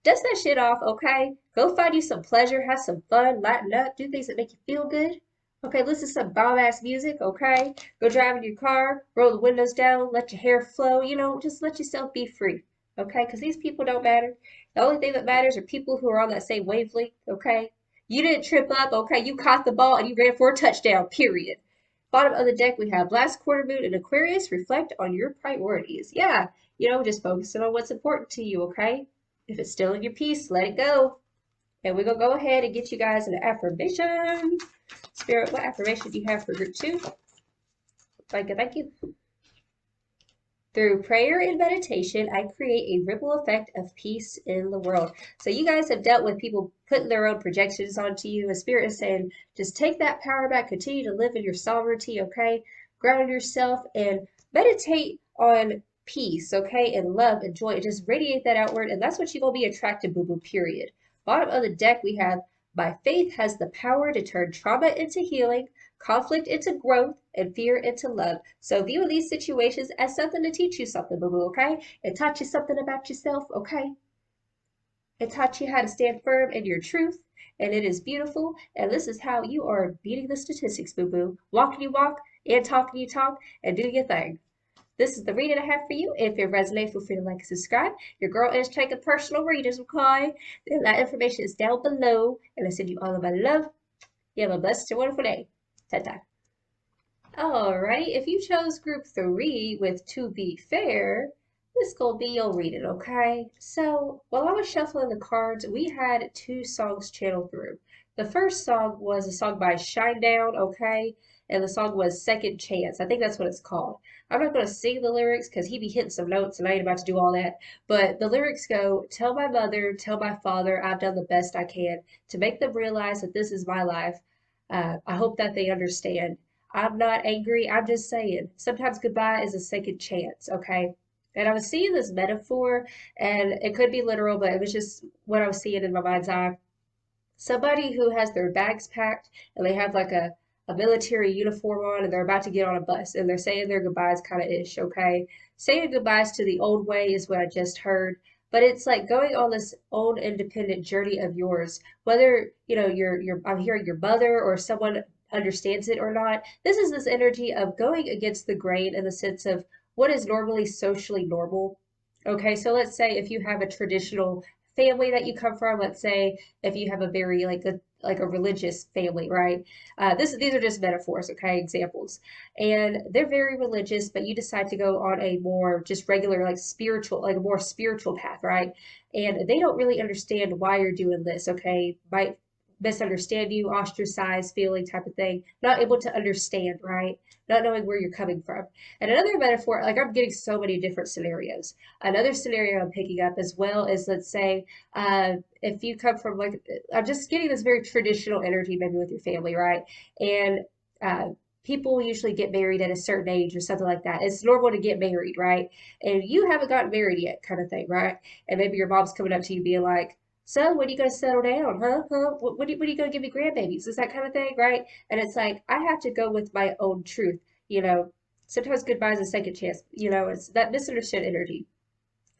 dust that shit off, okay? Go find you some pleasure, have some fun, lighten up, do things that make you feel good. Okay, listen to some bomb ass music, okay? Go drive in your car, roll the windows down, let your hair flow, you know, just let yourself be free, okay? Because these people don't matter. The only thing that matters are people who are on that same wavelength, okay? You didn't trip up, okay? You caught the ball and you ran for a touchdown, period. Bottom of the deck, we have last quarter moon in Aquarius. Reflect on your priorities. Yeah, you know, just focusing on what's important to you, okay? If it's still in your piece, let it go. And we're going to go ahead and get you guys an affirmation. Spirit, what affirmation do you have for group 2? Thank you. Through prayer and meditation, I create a ripple effect of peace in the world. So you guys have dealt with people putting their own projections onto you. And Spirit is saying, just take that power back, continue to live in your sovereignty, okay? Ground yourself and meditate on peace, okay? And love and joy. And just radiate that outward. And that's what you're going to be attracted, boo-boo, period. Bottom of the deck, we have, my faith has the power to turn trauma into healing, conflict into growth, and fear into love. So view these situations as something to teach you something, boo-boo, okay? It taught you something about yourself, okay? It taught you how to stand firm in your truth, and it is beautiful. And this is how you are beating the statistics, boo-boo. Walking you walk, and talking you talk, and do your thing. This is the reading I have for you. If it resonates, feel free to like and subscribe. Your girl is taking personal readings, okay? And that information is down below. And I send you all of my love. You have a blessed and wonderful day. Ta-ta. Alrighty, if you chose group 3 with To Be Fair, this gonna be your reading, okay? So, while I was shuffling the cards, we had 2 songs channeled through. The first song was a song by Shinedown, okay? And the song was Second Chance. I think that's what it's called. I'm not gonna sing the lyrics because he be hitting some notes and I ain't about to do all that. But the lyrics go, tell my mother, tell my father, I've done the best I can to make them realize that this is my life. I hope that they understand. I'm not angry. I'm just saying. Sometimes goodbye is a second chance, okay? And I was seeing this metaphor, and it could be literal, but it was just what I was seeing in my mind's eye. Somebody who has their bags packed and they have like a military uniform on and they're about to get on a bus and they're saying their goodbyes kind of ish, okay? Saying goodbyes to the old way is what I just heard. But it's like going on this own independent journey of yours, whether, you know, I'm hearing your mother or someone understands it or not. This is this energy of going against the grain in the sense of what is normally socially normal. Okay, so let's say if you have a traditional family that you come from, let's say if you have a very like a religious family, right? These are just metaphors, okay, examples. And they're very religious, but you decide to go on a more just regular like spiritual, like a more spiritual path, right? And they don't really understand why you're doing this, okay? Might misunderstand you, ostracize feeling type of thing, not able to understand, right? Not knowing where you're coming from. And another metaphor, like I'm getting so many different scenarios. Another scenario I'm picking up as well is, let's say, if you come from like, I'm just getting this very traditional energy maybe with your family, right? And uh, people usually get married at a certain age or something like that. It's normal to get married, right? And you haven't gotten married yet, kind of thing, right? And maybe your mom's coming up to you being like, so when are you gonna settle down, huh? When are you gonna give me grandbabies? Is that kind of thing, right? And it's like I have to go with my own truth, you know. Sometimes goodbye is a second chance, you know. It's that misunderstood energy.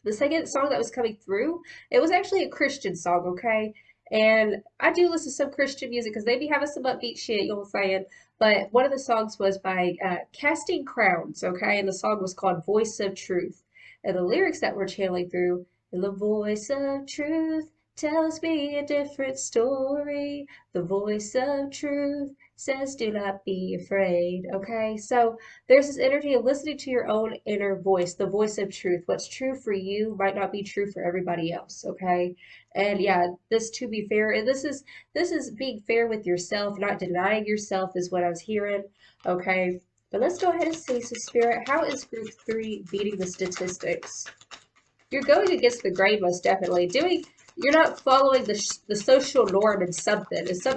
The second song that was coming through, it was actually a Christian song, okay? And I do listen to some Christian music because they be having some upbeat shit, you know what I'm saying? But one of the songs was by Casting Crowns, okay? And the song was called Voice of Truth. And the lyrics that we're channeling through, and the voice of truth tells me a different story. The voice of truth says, do not be afraid, okay? So there's this energy of listening to your own inner voice, the voice of truth. What's true for you might not be true for everybody else, okay? And yeah, this to be fair, and this is being fair with yourself, not denying yourself is what I was hearing, okay? But let's go ahead and see, so Spirit, how is group 3 beating the statistics? You're going against the grain most definitely. You're not following the social norm in some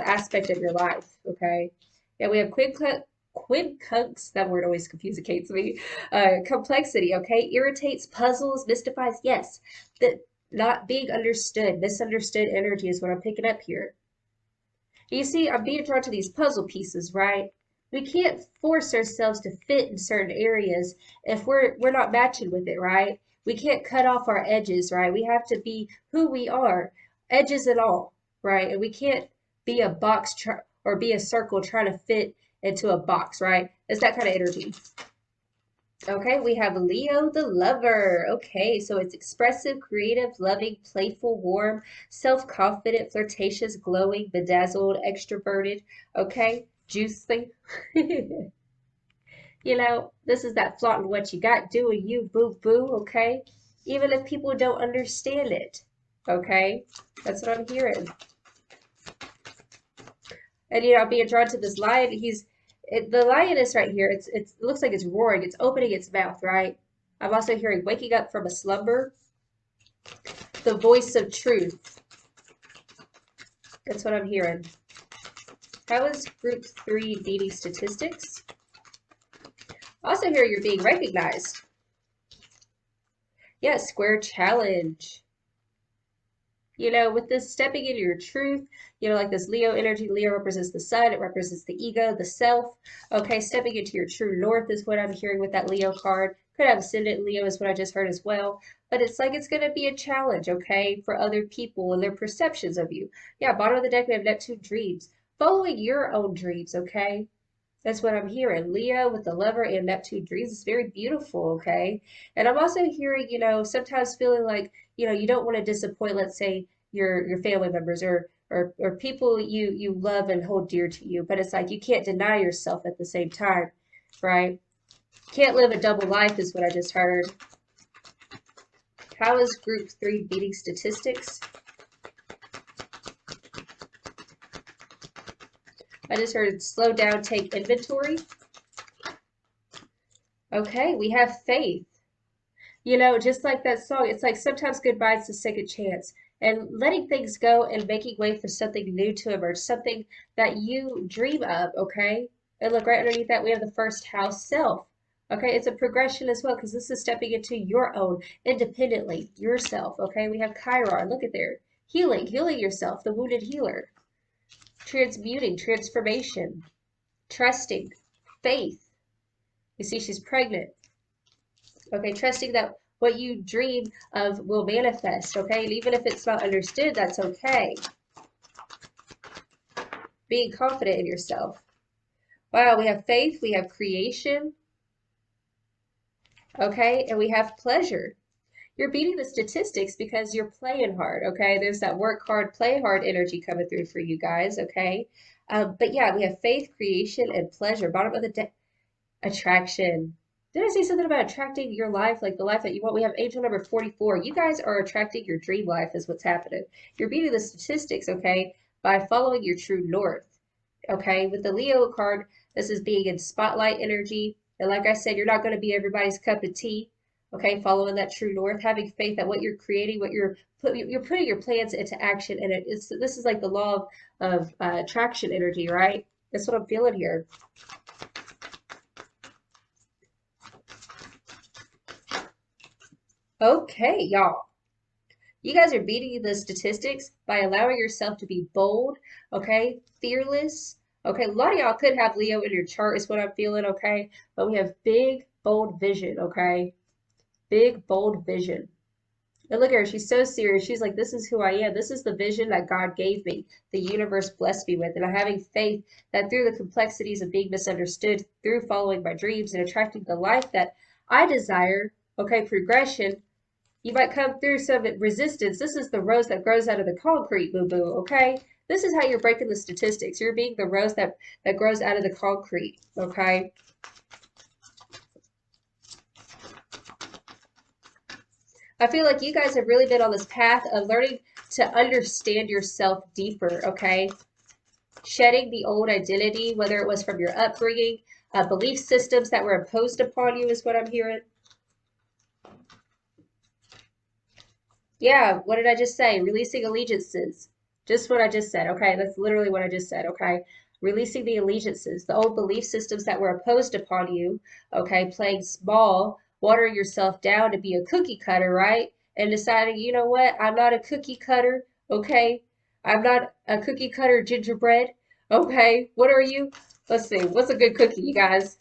aspect of your life, okay? Yeah, we have quincunx, that word always complicates me. Complexity, okay? Irritates, puzzles, mystifies, yes. That not being understood, misunderstood energy is what I'm picking up here. You see, I'm being drawn to these puzzle pieces, right? We can't force ourselves to fit in certain areas if we're not matching with it, right? We can't cut off our edges, right? We have to be who we are, edges and all, right? And we can't be a or be a circle trying to fit into a box, right? It's that kind of energy. Okay, we have Leo the Lover. Okay, so it's expressive, creative, loving, playful, warm, self-confident, flirtatious, glowing, bedazzled, extroverted. Okay, juicy. You know, this is that flaunting what you got, doing you, boo boo. Okay, even if people don't understand it. Okay, that's what I'm hearing. And you know, I'm being drawn to this lion. The lioness right here. It looks like it's roaring. It's opening its mouth, right? I'm also hearing waking up from a slumber. The voice of truth. That's what I'm hearing. How is group 3 beating statistics? Also hear you're being recognized. Yes, square challenge. You know, with this stepping into your truth, you know, like this Leo energy, Leo represents the sun, it represents the ego, the self. Okay, stepping into your true north is what I'm hearing with that Leo card. Could have Ascendant Leo is what I just heard as well. But it's like it's going to be a challenge, okay, for other people and their perceptions of you. Yeah, bottom of the deck, we have Neptune dreams. Following your own dreams, okay? That's what I'm hearing. Leo with the Lover and Neptune dreams is very beautiful, okay? And I'm also hearing, you know, sometimes feeling like, you know, you don't want to disappoint, let's say, your family members or people you love and hold dear to you, but it's like you can't deny yourself at the same time, right? Can't live a double life is what I just heard. How is group 3 beating statistics? I just heard slow down, take inventory. Okay, we have faith. You know, just like that song, it's like sometimes goodbye's the second chance. And letting things go and making way for something new to emerge, something that you dream of, okay? And look, right underneath that, we have the first house self. Okay, it's a progression as well, because this is stepping into your own, independently, yourself, okay? We have Chiron, look at there. Healing yourself, the wounded healer. Transmuting, transformation, trusting, faith. You see, she's pregnant. Okay, trusting that what you dream of will manifest, okay? And even if it's not understood, that's okay. Being confident in yourself. Wow, we have faith, we have creation, okay, and we have pleasure. You're beating the statistics because you're playing hard, okay? There's that work hard, play hard energy coming through for you guys, okay? But yeah, we have faith, creation, and pleasure. Bottom of the deck, attraction. Did I say something about attracting your life, like the life that you want? We have angel number 44. You guys are attracting your dream life, is what's happening. You're beating the statistics, okay, by following your true north. Okay, with the Leo card, this is being in spotlight energy. And like I said, you're not going to be everybody's cup of tea. Okay, following that true north, having faith that what you're creating, what you're putting your plans into action, and it's this is like the law of attraction energy, right? That's what I'm feeling here. Okay, y'all. You guys are beating the statistics by allowing yourself to be bold, okay, fearless. Okay, a lot of y'all could have Leo in your chart, is what I'm feeling, okay? But we have big, bold vision, okay? Big, bold vision. And look at her, she's so serious. She's like, this is who I am. This is the vision that God gave me, the universe blessed me with. And I'm having faith that through the complexities of being misunderstood, through following my dreams and attracting the life that I desire, okay, progression, you might come through some resistance. This is the rose that grows out of the concrete, boo-boo, okay? This is how you're breaking the statistics. You're being the rose that grows out of the concrete, okay? I feel like you guys have really been on this path of learning to understand yourself deeper, okay? Shedding the old identity, whether it was from your upbringing, belief systems that were imposed upon you is what I'm hearing. Yeah, what did I just say? Releasing allegiances. Just what I just said, okay? That's literally what I just said, okay? Releasing the allegiances, the old belief systems that were imposed upon you, okay? Playing small, watering yourself down to be a cookie cutter, right? And deciding, you know what? I'm not a cookie cutter, okay? I'm not a cookie cutter gingerbread, okay? What are you? Let's see. What's a good cookie, you guys?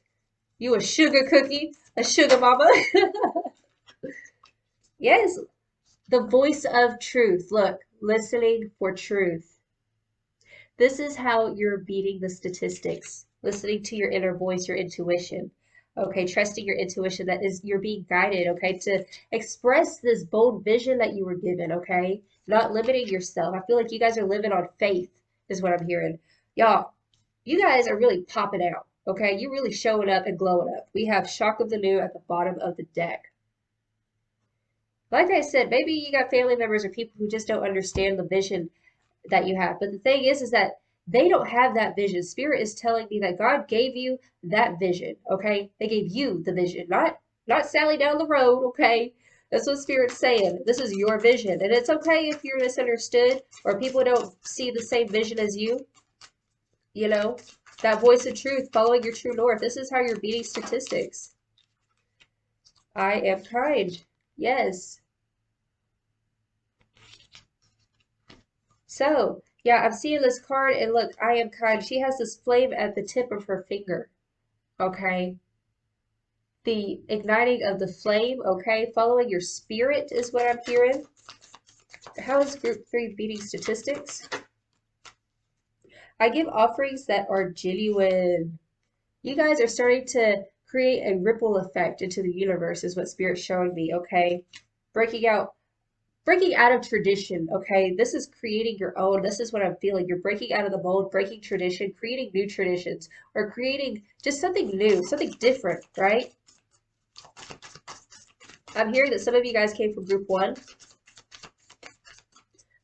You a sugar cookie? A sugar mama? Yes, the voice of truth. Look, listening for truth. This is how you're beating the statistics. Listening to your inner voice, your intuition. Okay, trusting your intuition that is you're being guided, okay, to express this bold vision that you were given, okay? Not limiting yourself. I feel like you guys are living on faith, is what I'm hearing. Y'all, you guys are really popping out, okay? You're really showing up and glowing up. We have Shock of the New at the bottom of the deck. Like I said, maybe you got family members or people who just don't understand the vision that you have. But the thing is that they don't have that vision. Spirit is telling me that God gave you that vision, okay? They gave you the vision, not Sally down the road, okay? That's what Spirit's saying. This is your vision. And it's okay if you're misunderstood or people don't see the same vision as you, you know? That voice of truth, following your true north. This is how you're beating statistics. I am kind. Yes. So, yeah, I'm seeing this card, and look, I am kind. She has this flame at the tip of her finger, okay? The igniting of the flame, okay? Following your spirit is what I'm hearing. How is group 3 beating statistics? I give offerings that are genuine. You guys are starting to create a ripple effect into the universe, is what Spirit's showing me, okay? Breaking out of tradition, okay? This is creating your own. This is what I'm feeling. You're breaking out of the mold, breaking tradition, creating new traditions, or creating just something new, something different, right? I'm hearing that some of you guys came from group 1.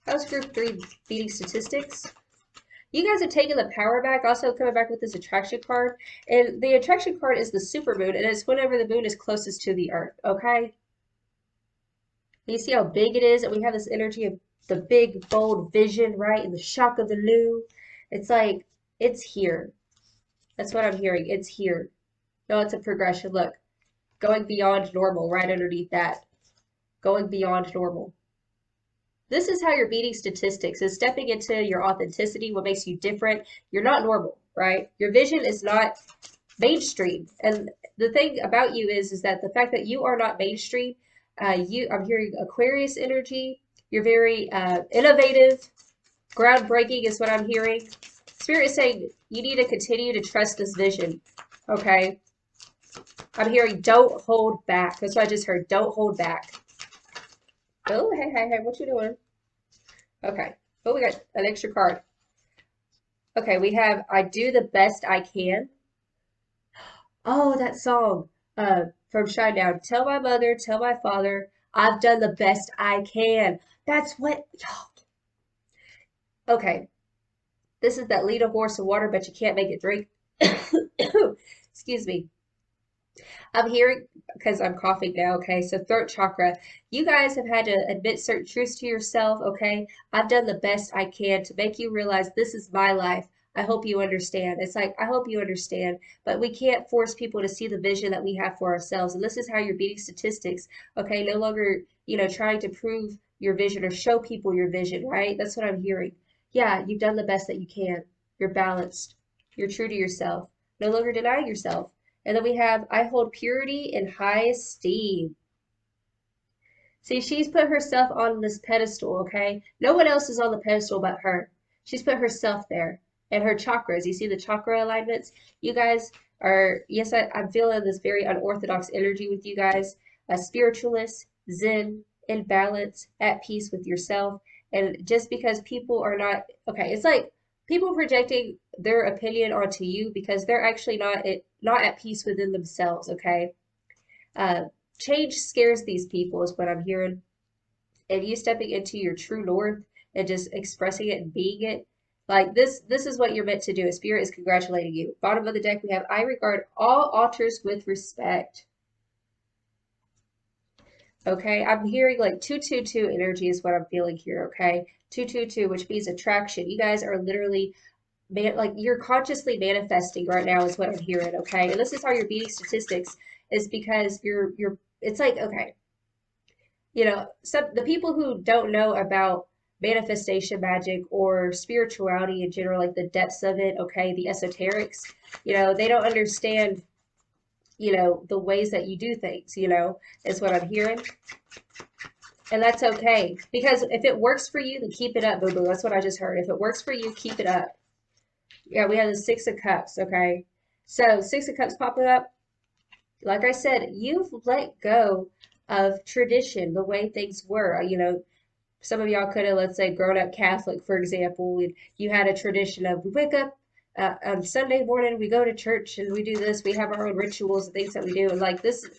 How's group 3 beating statistics? You guys have taken the power back, also coming back with this attraction card. And the attraction card is the supermoon, and it's whenever the moon is closest to the earth, okay? You see how big it is? And we have this energy of the big, bold vision, right? And the shock of the new. It's like, it's here. That's what I'm hearing. It's here. No, it's a progression. Look, going beyond normal right underneath that. Going beyond normal. This is how you're beating statistics, is stepping into your authenticity, what makes you different. You're not normal, right? Your vision is not mainstream. And the thing about you is that the fact that you are not mainstream, I'm hearing Aquarius energy. You're very innovative, groundbreaking is what I'm hearing. Spirit is saying you need to continue to trust this vision, okay? I'm hearing don't hold back. That's what I just heard. Don't hold back. Oh, hey, what you doing? Okay. Oh, we got an extra card. Okay, we have I do the best I can. Oh, that song from Shinedown. Tell my mother, tell my father, I've done the best I can. That's what. Okay, this is that lead a horse to water, but you can't make it drink. Excuse me. I'm hearing because I'm coughing now, okay? So throat chakra, you guys have had to admit certain truths to yourself, okay? I've done the best I can to make you realize this is my life. I hope you understand. It's like, I hope you understand, but we can't force people to see the vision that we have for ourselves. And this is how you're beating statistics, okay? No longer, trying to prove your vision or show people your vision, right? That's what I'm hearing. Yeah, you've done the best that you can. You're balanced. You're true to yourself. No longer deny yourself. And then we have, I hold purity in high esteem. See, she's put herself on this pedestal, okay? No one else is on the pedestal but her. She's put herself there. And her chakras, you see the chakra alignments? You guys are, yes, I'm feeling this very unorthodox energy with you guys. A spiritualist, zen, in balance, at peace with yourself. And just because people are not, okay, it's like people projecting their opinion onto you because they're actually not at peace within themselves, okay? Uh, Change scares these people is what I'm hearing. And you stepping into your true north and just expressing it and being it, like this is what you're meant to do. A spirit is congratulating you. Bottom of the deck, we have I regard all altars with respect. Okay, I'm hearing like 222 energy is what I'm feeling here, okay? 222, which means attraction. You guys are literally like you're consciously manifesting right now is what I'm hearing, okay? And this is how you're beating statistics is because you're it's like, okay, some the people who don't know about manifestation magic or spirituality in general, like the depths of it, okay, the esoterics, they don't understand, the ways that you do things, is what I'm hearing. And that's okay. Because if it works for you, then keep it up, boo boo. That's what I just heard. If it works for you, keep it up. Yeah, we have the Six of Cups, okay? So, Six of Cups popping up. Like I said, you've let go of tradition, the way things were. Some of y'all could have, let's say, grown up Catholic, for example. You had a tradition of we wake up on Sunday morning, we go to church and we do this. We have our own rituals and things that we do. And like this,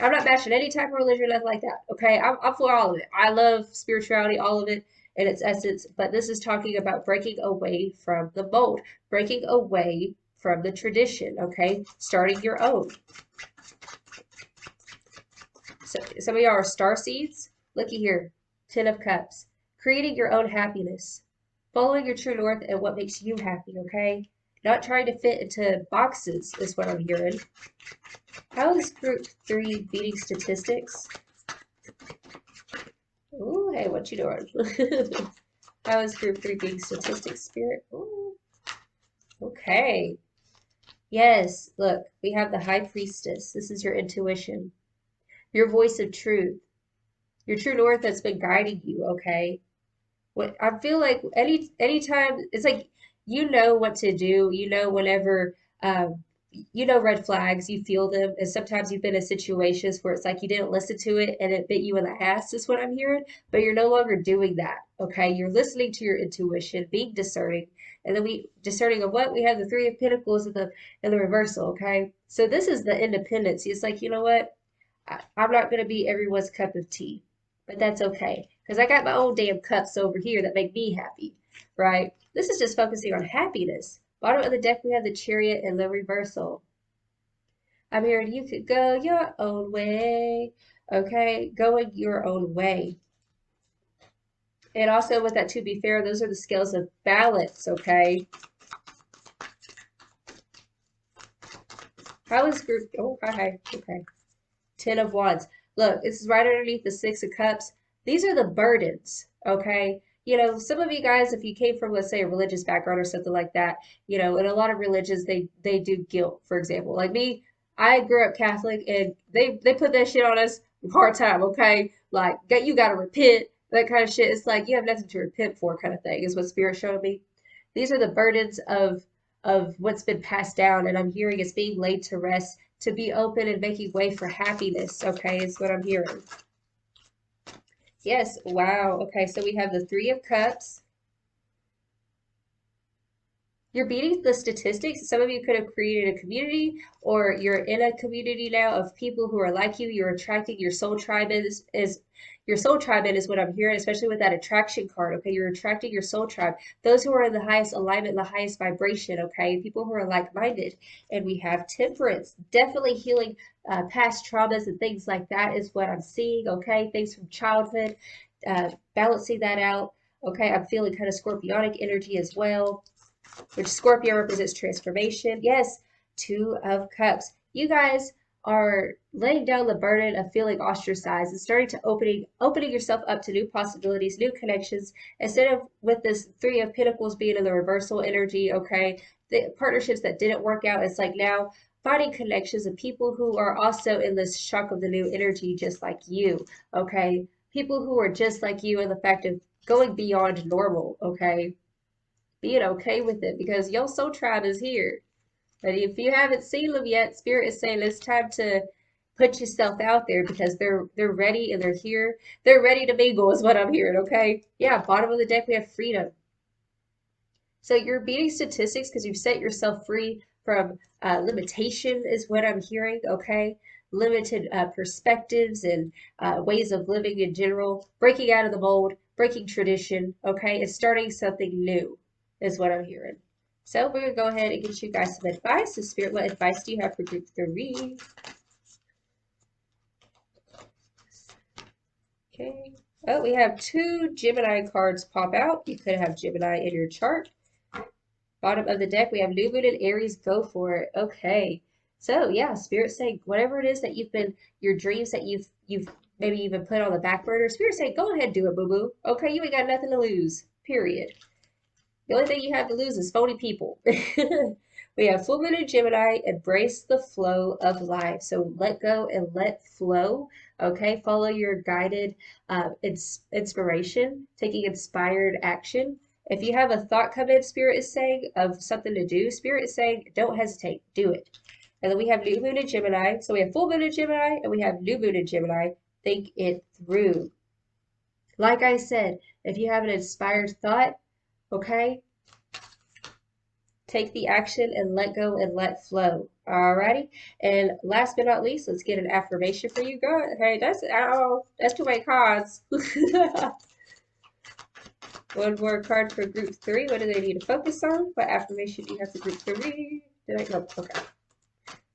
I'm not bashing any type of religion, nothing like that. Okay, I'm for all of it. I love spirituality, all of it in its essence. But this is talking about breaking away from the mold, breaking away from the tradition. Okay, starting your own. So some of y'all are star seeds. Looky here, 10 of Cups. Creating your own happiness. Following your true north and what makes you happy, okay? Not trying to fit into boxes is what I'm hearing. How is group 3 beating statistics? Ooh, hey, what you doing? How is group 3 beating statistics, spirit? Ooh. Okay. Yes, look, we have the High Priestess. This is your intuition. Your voice of truth. Your true north that's been guiding you, okay? What I feel like anytime it's like you know what to do, whenever red flags, you feel them, and sometimes you've been in situations where it's like you didn't listen to it and it bit you in the ass is what I'm hearing, but you're no longer doing that, okay? You're listening to your intuition, being discerning, and then discerning of what we have the Three of Pentacles in the reversal, okay? So this is the independence. It's like, you know what? I'm not gonna be everyone's cup of tea, but that's okay because I got my own damn cups over here that make me happy, right? This is just focusing on happiness. Bottom of the deck, we have the Chariot and the reversal. I'm hearing you could go your own way, okay? Going your own way. And also with that, to be fair, those are the scales of balance, okay? How is group, oh, hi, okay. 10 of Wands. Look, this is right underneath the Six of Cups. These are the burdens, okay? Some of you guys, if you came from, let's say, a religious background or something like that, in a lot of religions, they do guilt, for example. Like me, I grew up Catholic, and they put that shit on us hard time, okay? Like, you got to repent, that kind of shit. It's like, you have nothing to repent for kind of thing, is what Spirit showed me. These are the burdens of what's been passed down, and I'm hearing it's being laid to rest, to be open and making way for happiness, okay, is what I'm hearing. Yes, wow. Okay, so we have the Three of Cups. You're beating the statistics. Some of you could have created a community, or you're in a community now of people who are like you. You're attracting your soul tribe is your soul tribe is what I'm hearing, especially with that attraction card. Okay, you're attracting your soul tribe. Those who are in the highest alignment, the highest vibration. Okay, people who are like-minded. And we have temperance, definitely healing past traumas and things like that is what I'm seeing. Okay, things from childhood, balancing that out. Okay, I'm feeling kind of scorpionic energy as well, which Scorpio represents transformation. Yes, Two of Cups. You guys are laying down the burden of feeling ostracized and starting to opening yourself up to new possibilities, new connections, instead of with this Three of Pentacles being in the reversal energy, okay? The partnerships that didn't work out, it's like now finding connections of people who are also in this shock of the new energy just like you, okay? People who are just like you in the fact of going beyond normal, okay? Being okay with it, because your soul tribe is here. But if you haven't seen them yet, Spirit is saying it's time to put yourself out there, because they're ready and they're here. They're ready to mingle is what I'm hearing, okay? Yeah, bottom of the deck we have freedom. So you're beating statistics because you've set yourself free from limitation is what I'm hearing, okay? Limited perspectives and ways of living in general, breaking out of the mold, breaking tradition, okay? And starting something new is what I'm hearing. So we're going to go ahead and get you guys some advice. So Spirit, what advice do you have for group 3? Okay. Oh, we have 2 Gemini cards pop out. You could have Gemini in your chart. Bottom of the deck, we have New Moon and Aries. Go for it. Okay. So yeah, Spirit saying whatever it is that you've been, your dreams that you've maybe even put on the back burner, Spirit saying go ahead, do it, boo boo. Okay, you ain't got nothing to lose. Period. The only thing you have to lose is phony people. We have full moon in Gemini. Embrace the flow of life. So let go and let flow. Okay, follow your guided inspiration, taking inspired action. If you have a thought come in, Spirit is saying, of something to do, Spirit is saying, don't hesitate, do it. And then we have new moon in Gemini. So we have full moon in Gemini and we have new moon in Gemini. Think it through. Like I said, if you have an inspired thought, okay, take the action and let go and let flow. Alrighty. And last but not least, let's get an affirmation for you guys. Hey, that's too many cards. One more card for group 3. What do they need to focus on? What affirmation do you have for group 3? Did I go? Okay.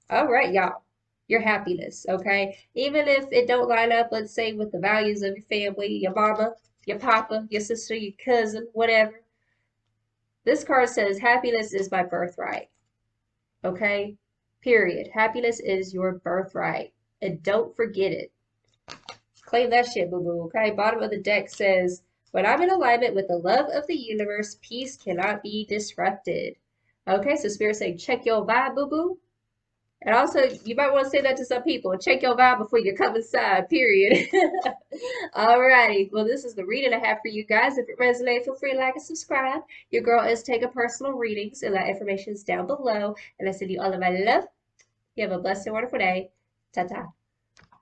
All right, y'all. Your happiness, okay? Even if it don't line up, let's say, with the values of your family, your mama, your papa, your sister, your cousin, whatever. This card says happiness is my birthright. Okay? Period. Happiness is your birthright. And don't forget it. Claim that shit, boo-boo, okay? Bottom of the deck says, when I'm in alignment with the love of the universe, peace cannot be disrupted. Okay, so Spirit saying, check your vibe, boo-boo. And also, you might want to say that to some people. Check your vibe before you come inside, period. Alrighty. Well, this is the reading I have for you guys. If it resonates, feel free to like and subscribe. Your girl is taking personal readings, and that information is down below. And I send you all of my love. You have a blessed and wonderful day. Ta-ta.